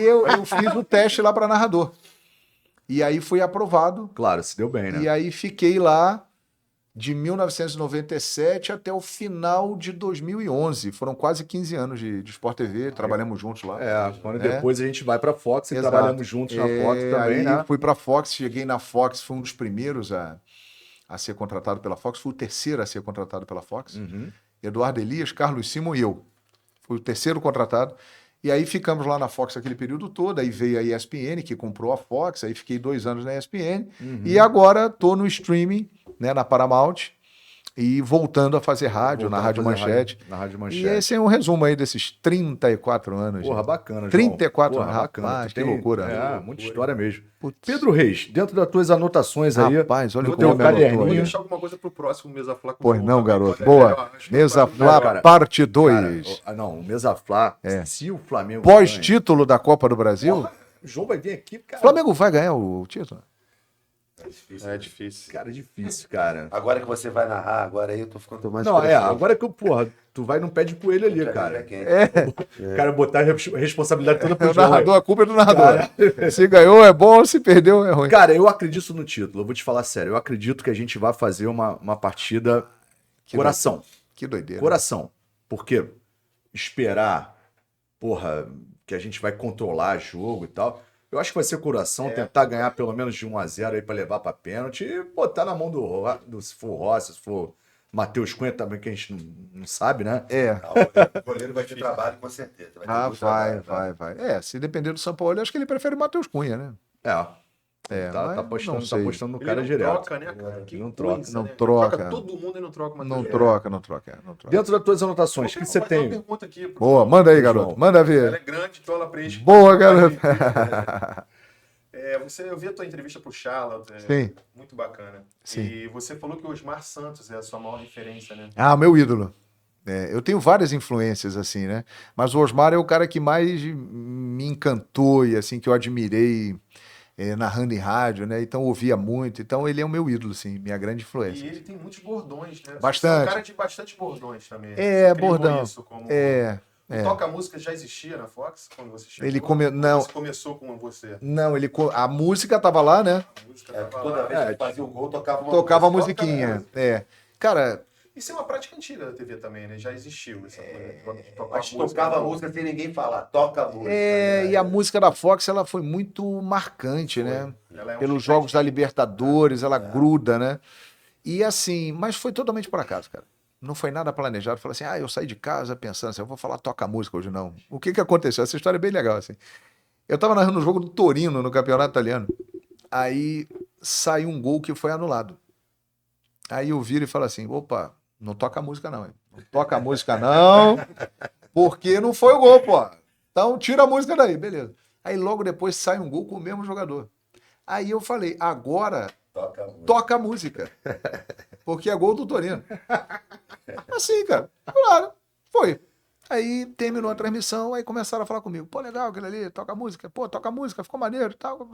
eu fiz o teste lá para narrador. E aí fui aprovado. Claro, se deu bem, né? E aí fiquei lá de 1997 até o final de 2011. Foram quase 15 anos de Sport TV, trabalhamos juntos lá. Quando depois a gente vai pra Fox e Exato. trabalhamos juntos na Fox também, aí né? fui pra Fox, cheguei na Fox, fui um dos primeiros a ser contratado pela Fox, fui o terceiro a ser contratado pela Fox. Eduardo Elias, Carlos Simon e eu. Fui o terceiro contratado. E aí ficamos lá na Fox aquele período todo, aí veio a ESPN, que comprou a Fox, aí fiquei 2 anos na ESPN, e agora tô no streaming, né, na Paramount, e voltando a fazer rádio, na Rádio Manchete. Na Rádio Manchete. E esse é um resumo aí desses 34 anos. Porra, gente. bacana, João. 34 Porra, anos, bacana. rapaz, Tu que loucura. muita história mesmo. Putz. Pedro Reis, dentro das tuas anotações aí, Rapaz, olha no o teu homem anotou. caderninho. Vou deixar alguma coisa pro próximo Mesa Flá. com o Pois João não, também, garoto. pode- Boa. acho que Mesa vai- Flá, cara. parte Cara, 2. não, o Mesa Flá, se o Flamengo Pós-título da Copa do Brasil, ganha, o João vai vir aqui, cara. o Flamengo vai ganhar o título? É difícil. Cara, difícil, cara. Agora que você vai narrar, agora aí eu tô ficando mais Não, confiante. agora que eu, porra, tu vai num pé de coelho ali, cara. É. O cara botar a responsabilidade toda É pro o João. narrador, a culpa é do narrador. Se ganhou é bom, se perdeu é ruim. Cara, eu acredito no título, eu vou te falar sério. Eu acredito que a gente vai fazer uma partida coração. Que doideira. Coração. Porque esperar, porra, que a gente vai controlar jogo e tal. Eu acho que vai ser coração, tentar ganhar pelo menos de 1-0 aí pra levar pra pênalti e botar na mão do se for Rossi, se for Matheus Cunha também, que a gente não sabe, né? O goleiro vai ter trabalho, com certeza. Vai ter muito Vai. trabalho, Se depender do São Paulo, eu acho que ele prefere Matheus Cunha, né? Tá mas apostando, não sei. no Ele cara não direto. troca, né, cara? Que não troca. coisa, Não né? troca. Todo mundo e não troca uma Não troca. Dentro das tuas anotações, o que você Uma tem? pergunta aqui. pro Boa, João. manda aí, João. garoto. Manda Ela ver. é grande, então ela preenche. Boa, garoto. Eu vi a tua entrevista pro Charlotte, Sim. muito bacana. Sim. E você falou que o Osmar Santos é a sua maior referência, né? Meu ídolo. Eu tenho várias influências, assim, né? Mas o Osmar é o cara que mais me encantou e, assim, que eu admirei narrando em rádio, né? Então, eu ouvia muito. Então, ele é o meu ídolo, assim, minha grande influência. E ele tem muitos bordões, né? Bastante. Você é um cara de bastante bordões também. É, Você criou bordão. Isso como... É. Toca música já existia na Fox quando você chegou? Ele não. Você começou com você? Não, a música tava lá, né? A música É, tava toda lá. vez que fazia um gol, tocava uma Tocava a música. musiquinha. Cara, Isso é uma prática antiga da TV também, né? Já existiu essa coisa. de tocar Mas tocava a música sem ninguém falar. Toca a música. e a música da Fox, ela foi muito marcante, né? Ela é um Pelos chiclete. jogos da Libertadores, ela gruda, né? E assim, mas foi totalmente por acaso, cara. Não foi nada planejado. Falei assim, eu saí de casa pensando assim, eu vou falar toca música hoje, não. O que aconteceu? Essa história é bem legal, assim. Eu tava narrando um jogo do Torino, no Campeonato Italiano. Aí saiu um gol que foi anulado. Aí eu viro e falo assim, opa, não toca música não, hein? Não toca música não, porque não foi o gol, pô. Então tira a música daí, beleza. Aí logo depois sai um gol com o mesmo jogador. Aí eu falei, agora Toca a música. toca a música. Porque é gol do Torino. Assim, cara. Claro. Foi. Aí terminou a transmissão, aí começaram a falar comigo. Pô, legal aquilo ali, toca a música. Pô, toca a música, ficou maneiro e tal.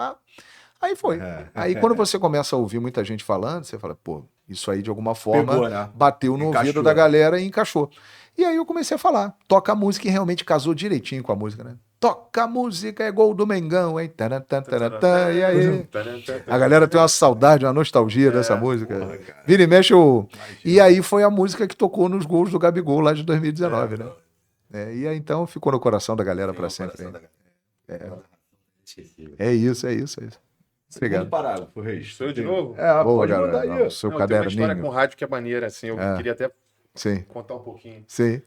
Aí foi. Aí quando você começa a ouvir muita gente falando, você fala, pô, isso aí de alguma forma Pegou, né? bateu no Encaixou. ouvido da galera e encaixou. E aí eu comecei a falar, toca a música e realmente casou direitinho com a música, né? Toca a música, é gol do Mengão, hein? Taratã, taratã, e aí? A galera tem uma saudade, uma nostalgia dessa música. porra, cara. Vira e mexe o... E aí foi a música que tocou nos gols do Gabigol lá de 2019, né? E aí então ficou no coração da galera pra sempre. hein? É isso. Segundo parágrafo, Reis. Sou eu de novo? Boa, pode mandar galera. aí. Não, seu Não, tem uma história caderninho. com rádio que é maneira, assim, eu queria até Sim, contar um pouquinho. sim.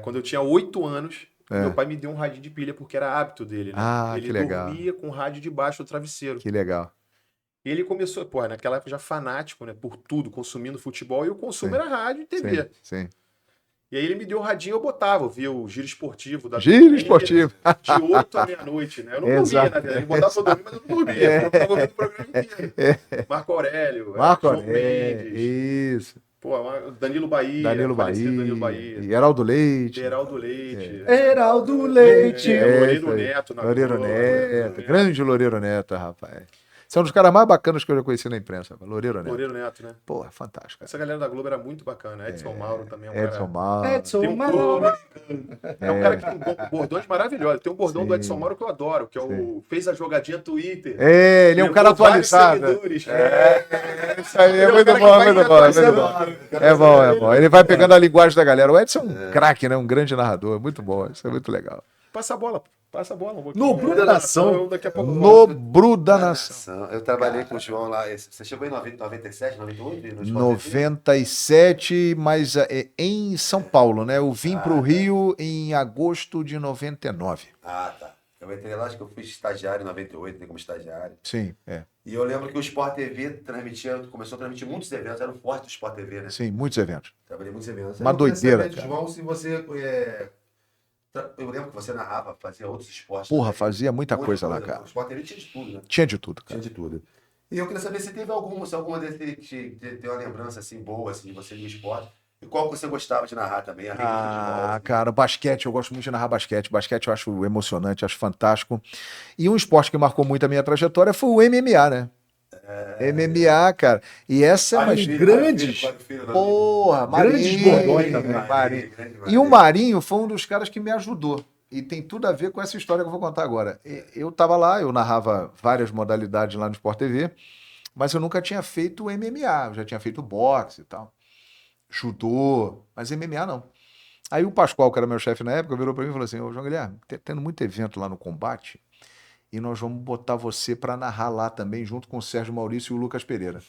Quando eu tinha 8 anos, É. meu pai me deu um rádio de pilha porque era hábito dele, né? Ah, Ele que legal. dormia com o rádio debaixo do travesseiro. Que legal. E ele começou, pô, naquela época já fanático, né? Por tudo, consumindo futebol, e o consumo Sim. era rádio e TV. Sim, sim. E aí ele me deu o radinho, eu botava, eu via o Giro Esportivo da Giro esportivo. de 8 à meia-noite, né? Eu não dormia, Exato. na verdade. Ele botava pra dormir, mas eu não dormia. Eu tava ouvindo o programa inteiro. Marco Aurélio, Marco João Aurélio. Mendes, Isso. pô, Danilo Bahia, Danilo falecido Danilo Bahia. Bahia, E Heraldo Leite. Geraldo Leite, Heraldo Leite. Loureiro isso aí. Neto na Loureiro Globo, Neto. Grande Loureiro Neto, rapaz. Você é um dos caras mais bacanas que eu já conheci na imprensa. rapaz. Loureiro Neto. Loureiro Neto, né? Porra, fantástico. Essa galera da Globo era muito bacana. Edson Mauro também é um cara... Edson Mauro. Tem um É um cara que tem bordões maravilhosos. Tem um bordão do Edson Mauro que eu adoro, que é o Fez a Jogadinha Twitter. Ele é um cara Levou vários atualizado. seguidores. Isso aí é Ele é um muito cara que bom, vai muito bom, muito bom. É bom. Ele vai pegando a linguagem da galera. O Edson é um craque, né? Um grande narrador. Muito bom. Isso é muito legal. Passa a bola. Um pouquinho. No Bru da Nação. Daqui a pouco eu No volto. Bru da Nação. Eu trabalhei com o João lá. Você chegou em 97, 98? No Sport TV? 97, mas em São Paulo, né? Eu vim pro Rio em agosto de 99. Ah, tá. Eu entrei lá, acho que eu fui estagiário em 98, entrei como estagiário. Sim, E eu lembro que o Sport TV começou a transmitir muitos eventos, era o forte do Sport TV, né? sim, muitos eventos. Trabalhei em muitos eventos. Uma Aí eu queria doideira, saber, cara. João, se você... Eu lembro que você narrava, fazia outros esportes. Porra, também. fazia muita coisa lá, cara. O Sport TV tinha de tudo, né? Tinha de tudo, Tinha cara. de tudo. E eu queria saber se teve se alguma desse tem uma lembrança assim boa assim, de você no esporte. E qual que você gostava de narrar também? A rede de futebol, assim. Cara, basquete, eu gosto muito de narrar basquete. Basquete eu acho emocionante, acho fantástico. E um esporte que marcou muito a minha trajetória foi o MMA, né? MMA, cara. E essa é uma... grandes. Porra, Grandes Marinho. bordões também. Marinho. E o Marinho foi um dos caras que me ajudou. E tem tudo a ver com essa história que eu vou contar agora. Eu tava lá, eu narrava várias modalidades lá no Sport TV, mas eu nunca tinha feito MMA. Eu já tinha feito boxe e tal. Judô, mas MMA não. Aí o Pascoal, que era meu chefe na época, virou pra mim e falou assim: ô João Guilherme, tendo muito evento lá no Combate, e nós vamos botar você pra narrar lá também, junto com o Sérgio Maurício e o Lucas Pereira.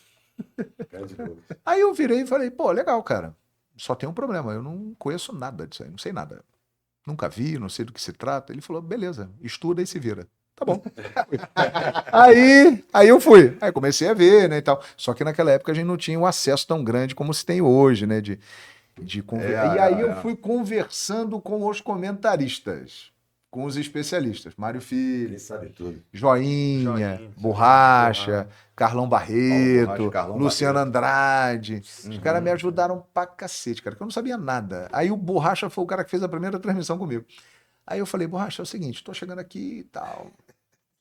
Aí eu virei e falei: pô, legal, cara. Só tem um problema, eu não conheço nada disso aí, não sei nada. Nunca vi, não sei do que se trata. Ele falou: beleza, estuda e se vira. Tá bom. Aí eu fui. Aí comecei a ver, né, e tal. Só que naquela época a gente não tinha um acesso tão grande como se tem hoje, né, E aí eu fui conversando com os comentaristas, com os especialistas. Mário Filho, Ele sabe tudo. Joinha, Borracha, Carlão Barreto, Borracha, Carlão Luciano Andrade. Os caras me ajudaram pra cacete, cara, que eu não sabia nada. Aí o Borracha foi o cara que fez a primeira transmissão comigo. Aí eu falei: Borracha, é o seguinte, tô chegando aqui e tal.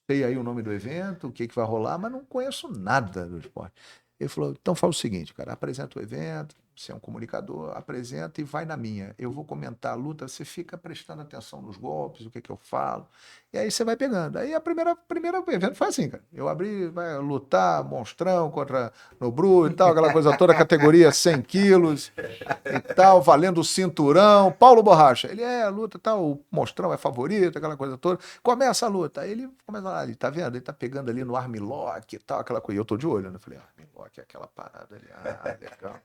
Sei aí o nome do evento, o que vai rolar, mas não conheço nada do esporte. Ele falou: então faz o seguinte, cara, apresenta o evento, você é um comunicador, apresenta e vai na minha. Eu vou comentar a luta, você fica prestando atenção nos golpes, o que eu falo, e aí você vai pegando. Aí a primeira evento foi assim, cara. Eu abri, vai lutar, monstrão contra Nobru e tal, aquela coisa toda, categoria 100 quilos e tal, valendo o cinturão. Paulo Borracha, ele a luta tal, o monstrão é favorito, aquela coisa toda. Começa a luta, aí ele começa lá, ele tá vendo? Ele tá pegando ali no armlock e tal, aquela coisa. E eu tô de olho, né? Eu falei: armlock é aquela parada ali, legal.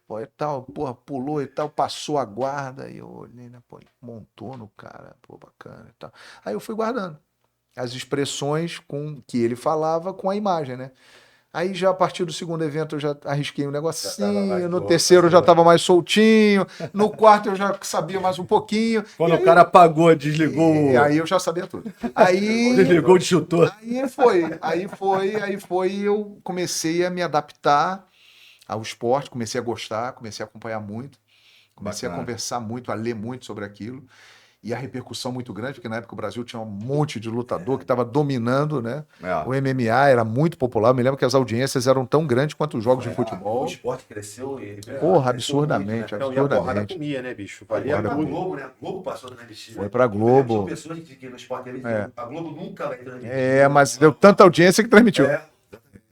Pô, e tal, porra, pulou e tal, passou a guarda, e eu olhei, né, pô, montou no cara, pô, bacana e tal. Aí eu fui guardando as expressões com que ele falava com a imagem, né? Aí já a partir do segundo evento eu já arrisquei um Já tava negocinho, mais no louco, terceiro eu já assim, estava mais soltinho, no quarto eu já sabia mais um pouquinho. Quando o cara apagou, desligou, E aí eu já sabia tudo. Aí, desligou o disjuntor. aí foi, e eu comecei a me adaptar ao esporte, comecei a gostar, comecei a acompanhar muito, comecei Bacana. a conversar muito, a ler muito sobre aquilo. E a repercussão muito grande, porque na época o Brasil tinha um monte de lutador que estava dominando, né? O É. MMA era muito popular. Eu me lembro que as audiências eram tão grandes quanto os jogos de O futebol. esporte cresceu e. Porra, cresceu absurdamente, muito, né? Não, e a porrada absurdamente. comia, né, bicho? Foi Valia pra Porrada tudo. Globo, né? A Globo passou na MX. Foi pra Globo. São pessoas que no esporte eles É. a Globo nunca vai transmitir. Mas deu tanta audiência que transmitiu. É,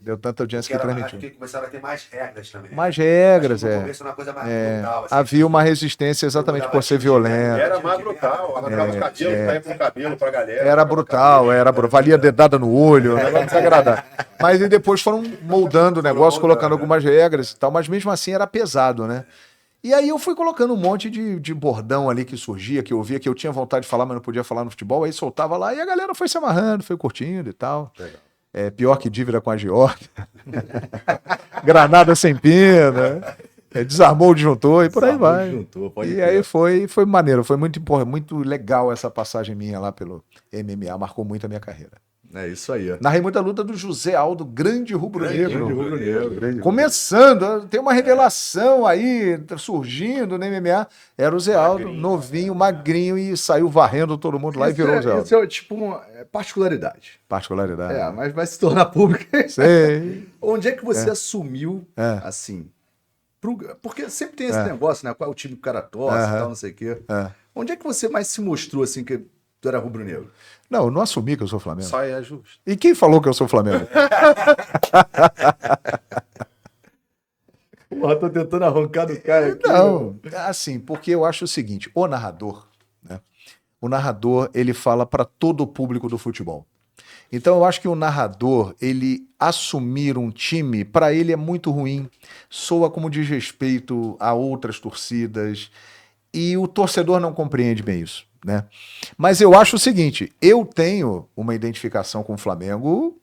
Deu tanta audiência porque que acho transmitiu. que começaram a ter mais regras também. Mais regras, Acho que no é. começo era uma coisa mais brutal, assim. Havia uma resistência exatamente por ser violento. Era mais brutal. Arrancava os cabelos, saía com o cabelo pra galera. Era brutal, valia dedada no olho, um negócio desagradável. Mas e depois foram moldando o negócio, colocando algumas regras e tal, mas mesmo assim era pesado, né? E aí eu fui colocando um monte de bordão ali que surgia, que eu via, que eu tinha vontade de falar, mas não podia falar no futebol, aí soltava lá e a galera foi se amarrando, foi curtindo e tal. Legal. Pior que dívida com a Geórgia. Granada sem pena. Desarmou o disjuntor e por aí Desarmou o vai. disjuntor, pode E crer. aí foi maneiro, foi muito legal essa passagem minha lá pelo MMA, marcou muito a minha carreira. É isso aí. Narrei muita luta do José Aldo, grande rubro-negro. Rubro-negro. Começando, tem uma revelação aí surgindo no MMA. Era o Zé Aldo, Magrinho. novinho, magrinho, e saiu varrendo todo mundo lá e virou o Zé Aldo. Isso é tipo uma particularidade. Particularidade. Mas vai se tornar pública. Sei. Onde é que você assumiu, É. assim? Porque sempre tem esse negócio, né? Qual é o time que o cara torce e tal, não sei o quê. É. Onde é que você mais se mostrou, assim, que tu era rubro-negro? Não, eu não assumi que eu sou Flamengo. Só é justo. E quem falou que eu sou Flamengo? Porra, tô tentando arrancar do cara aqui. Não, assim, porque eu acho o seguinte, o narrador, né? O narrador, ele fala para todo o público do futebol. Então eu acho que o narrador, ele assumir um time, para ele é muito ruim, soa como desrespeito a outras torcidas, e o torcedor não compreende bem isso, né? Mas eu acho o seguinte, eu tenho uma identificação com o Flamengo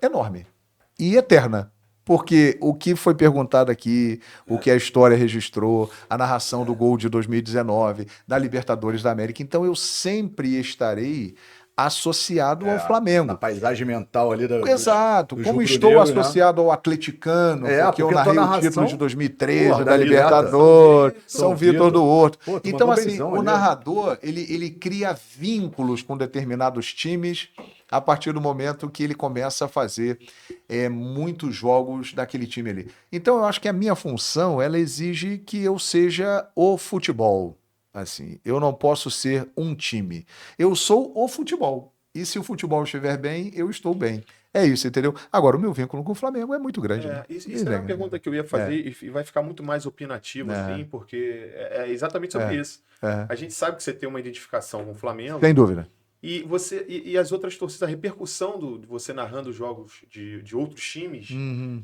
enorme e eterna. Porque o que foi perguntado aqui, o que a história registrou, a narração do gol de 2019, da Libertadores da América, então eu sempre estarei associado ao Flamengo. Na paisagem mental ali da. Exato, dos como estou rubro-negros, né? associado ao atleticano, porque eu porque a tua narrei o narração, título de 2013, porra, da da Libertadores, São São Vitor do Horto. Pô, tu Então, mandou assim, benzão o ali. narrador, ele cria vínculos com determinados times a partir do momento que ele começa a fazer muitos jogos daquele time ali. Então, eu acho que a minha função, ela exige que eu seja o futebol. Assim, eu não posso ser um time. Eu sou o futebol. E se o futebol estiver bem, eu estou bem. É isso, entendeu? Agora, o meu vínculo com o Flamengo é muito grande. né? Isso era uma pergunta que eu ia fazer e vai ficar muito mais opinativo, assim, porque é exatamente sobre isso. A gente sabe que você tem uma identificação com o Flamengo. Sem dúvida. E você e as outras torcidas, a repercussão de você narrando jogos de outros times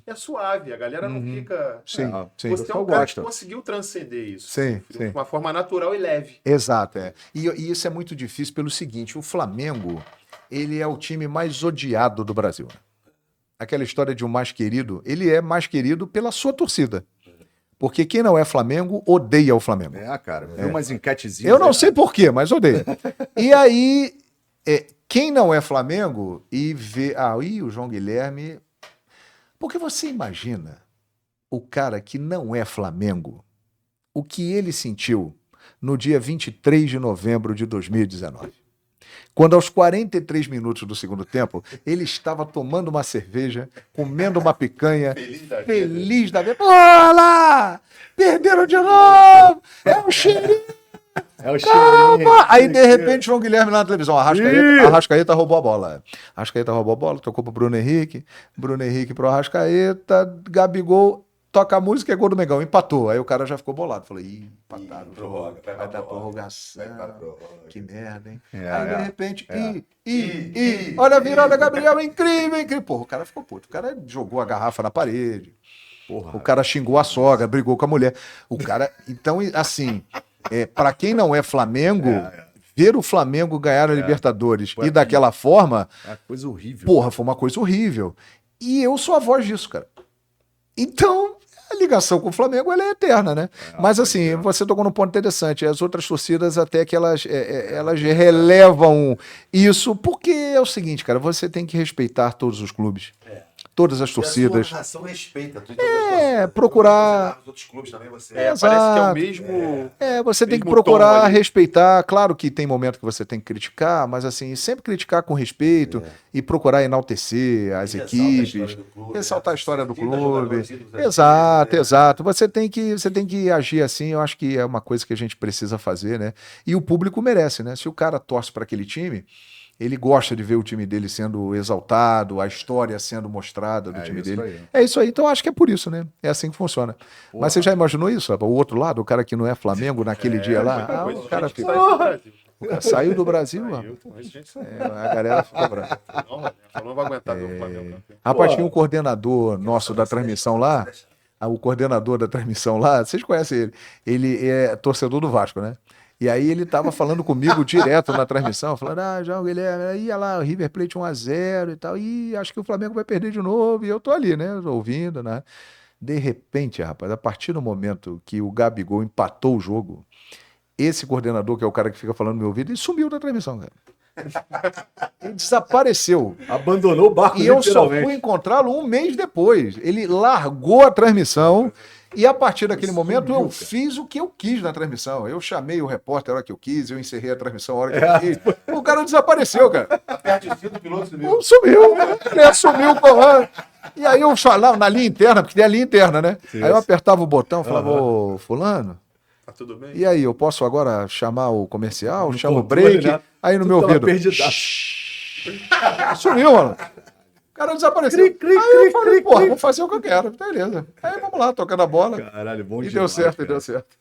é suave. A galera não fica. Sim, sim. Você é um cara que conseguiu transcender isso. Sim, de sim. uma forma natural e leve. Exato, é. E isso é muito difícil pelo seguinte, o Flamengo, ele é o time mais odiado do Brasil. Aquela história de um mais querido, ele é mais querido pela sua torcida. Porque quem não é Flamengo, odeia o Flamengo. Cara, viu umas enquetezinhas. Eu não aí, sei porquê, mas odeia. E aí, quem não é Flamengo e vê... o João Guilherme... Porque você imagina o cara que não é Flamengo, o que ele sentiu no dia 23 de novembro de 2019. Quando aos 43 minutos do segundo tempo, ele estava tomando uma cerveja, comendo uma picanha, feliz da vida. Olha lá! Perderam de novo! É um cheirinho! É o cheirinho. Aí, de repente, João Guilherme lá na televisão. Arrascaeta roubou a bola. Arrascaeta roubou a bola, tocou pro Bruno Henrique. Bruno Henrique pro Arrascaeta. Gabigol, toca a música, é gol do Mengão. Empatou. Aí o cara já ficou bolado. Falou, empataram. Vai dar prorrogação. Que merda, hein? Aí, de repente, olha a virada, Gabriel, incrível, incrível. Porra, o cara ficou puto. O cara jogou a garrafa na parede. Porra. O cara xingou a sogra, brigou com a mulher. O cara... Então, assim... para quem não é Flamengo, ver o Flamengo ganhar a Libertadores e daquela forma, É uma coisa horrível. porra, foi uma coisa horrível. E eu sou a voz disso, cara. Então, a ligação com o Flamengo ela é eterna, né? Mas assim, você tocou num ponto interessante. As outras torcidas até que elas relevam isso, porque é o seguinte, cara, você tem que respeitar todos os clubes. Todas as torcidas. E a sua narração respeita tudo. Procurar. Os outros clubes também você. Parece que é o Exato. mesmo. Você tem que mesmo tom procurar ali. respeitar. Claro que tem momento que você tem que criticar, mas assim, sempre criticar com respeito e procurar enaltecer as equipes, ressaltar a história do clube. Exato, exato. Você tem que agir assim, eu acho que é uma coisa que a gente precisa fazer, né? E o público merece, né? Se o cara torce para aquele time, ele gosta de ver o time dele sendo exaltado, a história sendo mostrada do time isso dele. aí. É isso aí, então acho que é por isso, né? É assim que funciona. Mas você já imaginou isso? O outro lado, o cara que não é Flamengo naquele dia lá, o cara Gente que fica, sai do Brasil. o cara saiu do Brasil, ó. Saiu, mas gente sai. A galera ficou brava. Não vai aguentar ver o Flamengo. Rapaz, tinha um coordenador nosso da transmissão lá, o coordenador da transmissão lá, vocês conhecem ele, ele é torcedor do Vasco, né? E aí ele tava falando comigo direto na transmissão, falando, João Guilherme, ia lá, o River Plate 1-0 e tal, e acho que o Flamengo vai perder de novo, e eu tô ali, né, ouvindo, né? De repente, rapaz, a partir do momento que o Gabigol empatou o jogo, esse coordenador, que é o cara que fica falando no meu ouvido, ele sumiu da transmissão, cara. Ele desapareceu. Abandonou o barco, E eu só literalmente. fui encontrá-lo um mês depois. Ele largou a transmissão e a partir daquele momento eu fiz o que eu quis na transmissão. Eu chamei o repórter a hora que eu quis, eu encerrei a transmissão a hora que eu quis. O cara desapareceu, cara. Aperte o cinto, o piloto sumiu. Sumiu, ele assumiu o comando. E aí eu falava na linha interna, porque tem a linha interna, né? Aí eu apertava o botão e falava, ô, fulano, Tá tudo bem? e aí, eu posso agora chamar o comercial, No chamo o controle, break, né? aí no Tu meu tava ouvido, perdidaço. sumiu, mano. O cara desapareceu. Cri, cri, Aí eu cri, falei, cri, porra, cri. vou fazer o que eu quero. Beleza. Aí vamos lá, tocando a bola. Caralho, bom E demais, deu certo, cara. deu certo.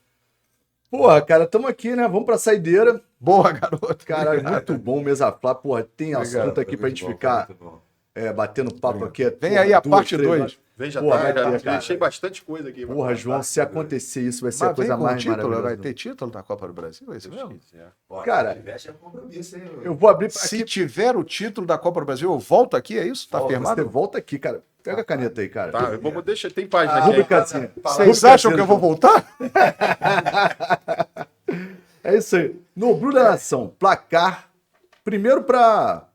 Porra, cara, tamo aqui, né? Vamos pra saideira. Boa, garoto. Caralho, Obrigado. muito bom, Mesa Flá. Porra, tem Obrigado, assunto aqui pra gente ficar batendo papo aqui. Vem aí a parte 2. Vem, já Porra, tá, vai já ter, cara. deixei bastante coisa aqui. Porra, João, se acontecer isso, vai ser a Mas vem coisa com mais título, vai maravilhosa. ter título da Copa do Brasil? É isso mesmo? Cara, é compromisso, hein? eu vou abrir Se aqui. tiver o título da Copa do Brasil, eu volto aqui, é isso? Tá Você firmado? volta aqui, cara. Pega a caneta aí, cara. Tá, eu vou deixar, tem página aqui. Rubricazinha. Vocês acham que eu vou voltar? É isso aí. No Bru da Nação, placar. Primeiro pra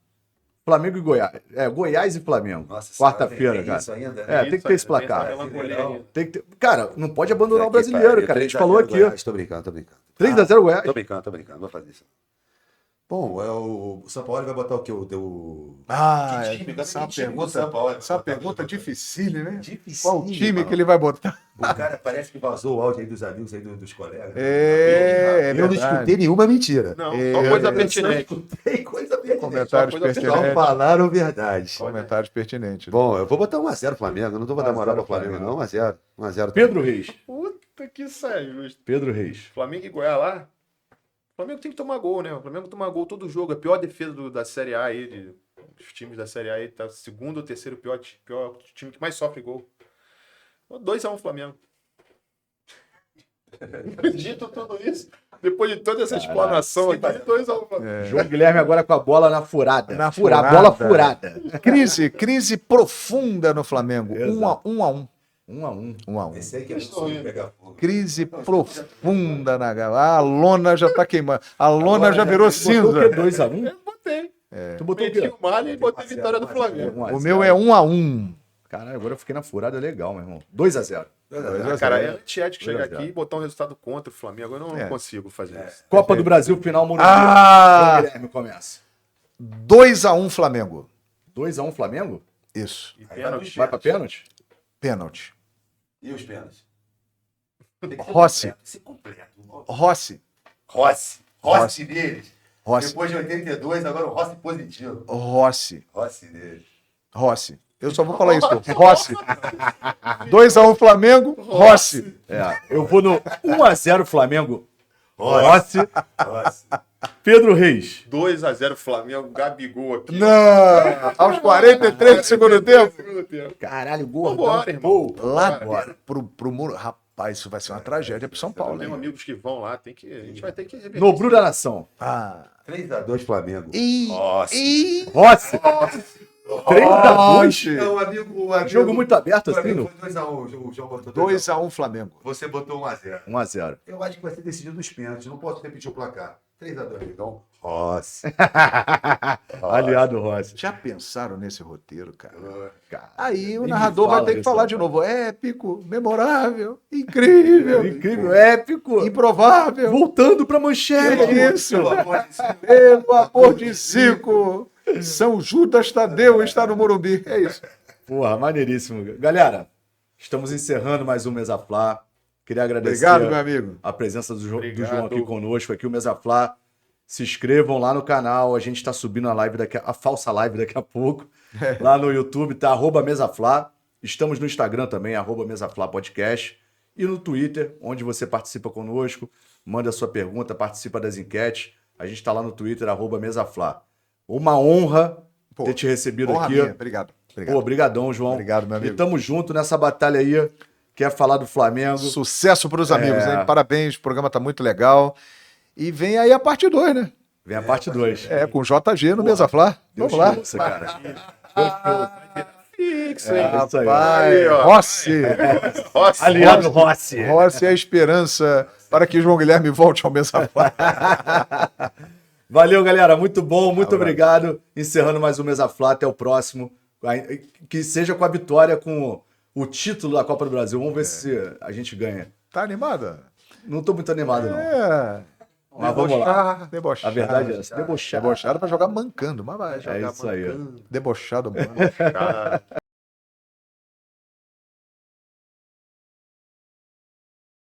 Flamengo e Goiás. Goiás e Flamengo. Nossa, Quarta-feira, tem cara. isso ainda? Tem que ter esse Tem essa placar. melancolia aí. Tem que ter... Cara, não pode abandonar o brasileiro, cara. A gente falou aqui. Tô brincando, tô brincando. 3x0 Goiás. Tô brincando, não vou fazer isso. Bom, o São Paulo vai botar o quê? Ah, Que time? essa é uma Que time do pergunta, São Paulo? essa é uma pergunta difícil, né? Difícil. Qual time que ele vai botar? O cara parece que vazou o áudio aí dos amigos aí dos colegas. É Eu não verdade. escutei nenhuma mentira. Não, só coisa pertinente. Tem coisa pertinente. Comentários Só coisa Só pertinentes. falaram verdade. Comentários pertinentes. Bom, eu vou botar 1x0 Flamengo. Eu não vou dar moral pro Flamengo, não. 1x0. 1x0. Pedro Reis. Puta que saiu. Pedro Reis. Flamengo e Goiás lá. O Flamengo tem que tomar gol, né? O Flamengo toma gol todo jogo. A pior defesa da Série A aí, dos times da Série A aí, tá segundo ou terceiro pior time que mais sofre gol. 2x1 Flamengo. Dito tudo isso, depois de toda essa explanação aqui, 2x1 Flamengo. João Guilherme agora com a bola na furada. Na Fura- furada. Bola furada. Crise profunda no Flamengo. Exato. 1x1. 1x1. 1x1. Esse aí que é absurdo pegar fogo. Crise profunda na galera. A lona já tá queimando. A lona já virou Botou o cinza. quê? 2x1? Eu botei. Tu botou o Meti quê? o malha e botei vitória do Flamengo. 1 a O 0. meu é 1x1. Caralho, agora eu fiquei na furada legal, meu irmão. 2x0. Cara, é antiético chegar 2 a 0. aqui e botar um resultado contra o Flamengo. Eu não É. consigo fazer isso. Copa do Brasil, final Morumbi. Ah! João Guilherme começa. 2x1 Flamengo. 2x1 Flamengo? Isso. E Aí pênalti. Vai pra pênalti? Pênalti. E os pênaltis? Tem que ser Rossi. completo, tem que ser completo. Rossi. Rossi deles. Rossi. Depois de 82, agora o Rossi positivo. Rossi. Rossi deles. Rossi. Eu só vou falar isso. Rossi. 2x1 Flamengo. Rossi. Eu vou no 1x0 Flamengo. Rossi. Rossi. Rossi. Pedro Reis. 2x0 Flamengo, Gabigol aqui. Não. Aos 43 do segundo tempo. Segundo tempo. Caralho, gordão. Vambora, irmão. Pô. Lá Bora. pro muro. Rapaz, isso vai ser uma tragédia pro São Eu Paulo, tenho hein? amigos que vão lá, a gente vai ter que reverter. No Bru da Nação. Ah. 3x2 Flamengo. Ih. Rossi. Ih. Rossi. 3x2? Não, o amigo. Jogo muito aberto O assim, amigo não? foi 2x1. O João botou 2x1 Flamengo. Você botou 1x0. 1x0. Eu acho que vai ser decidido nos pênaltis. Não posso repetir o placar. 3x2, amigão. Rossi. Aliado Rossi. Já pensaram nesse roteiro, cara? Cara, Aí o nem me narrador vai fala ter que isso, falar rapaz. de novo. Épico, memorável, incrível, Incrível, épico. improvável. Voltando pra manchete. Que isso? Pelo amor de Deus. Pelo amor de Zico, São Judas Tadeu está no Morumbi. É isso. Porra, maneiríssimo. Galera, estamos encerrando mais um Mesa Flá. Queria agradecer Obrigado, meu amigo. a presença do João Obrigado. aqui conosco, aqui o Mesa Flá. Se inscrevam lá no canal, a gente está subindo a falsa live daqui a pouco, lá no YouTube, tá? @MesaFlá. Estamos no Instagram também, @MesaFlá Podcast. E no Twitter, onde você participa conosco, manda sua pergunta, participa das enquetes. A gente está lá no Twitter, @MesaFlá. Uma honra Pô, ter te recebido Honra aqui. minha. Obrigado. Obrigado. Pô, brigadão, João. Obrigado, meu amigo. E tamo junto nessa batalha aí. Quer falar do Flamengo? Sucesso para os amigos, É. hein? Parabéns, o programa tá muito legal. E vem aí a parte 2, né? Vem a parte 2. É, com JG no Mesa Flá. Vamos lá. cara. Fixo, É, hein? isso aí. Rapaz, Aí, ó. Rossi. Rossi. Aliado Rossi. Rossi é a esperança para que João Guilherme volte ao Mesa Flá. Valeu, galera. Muito bom, muito obrigado. Encerrando mais um Mesa Flá. Até o próximo. Que seja com a vitória, com o título da Copa do Brasil. Vamos ver se a gente ganha. Tá animada? Não tô muito animado, não. É. Mas vamos lá. Debochado. A verdade é essa. Debochado. Debochado para jogar mancando, mas vai. É isso aí. Debochado, mano. Cara.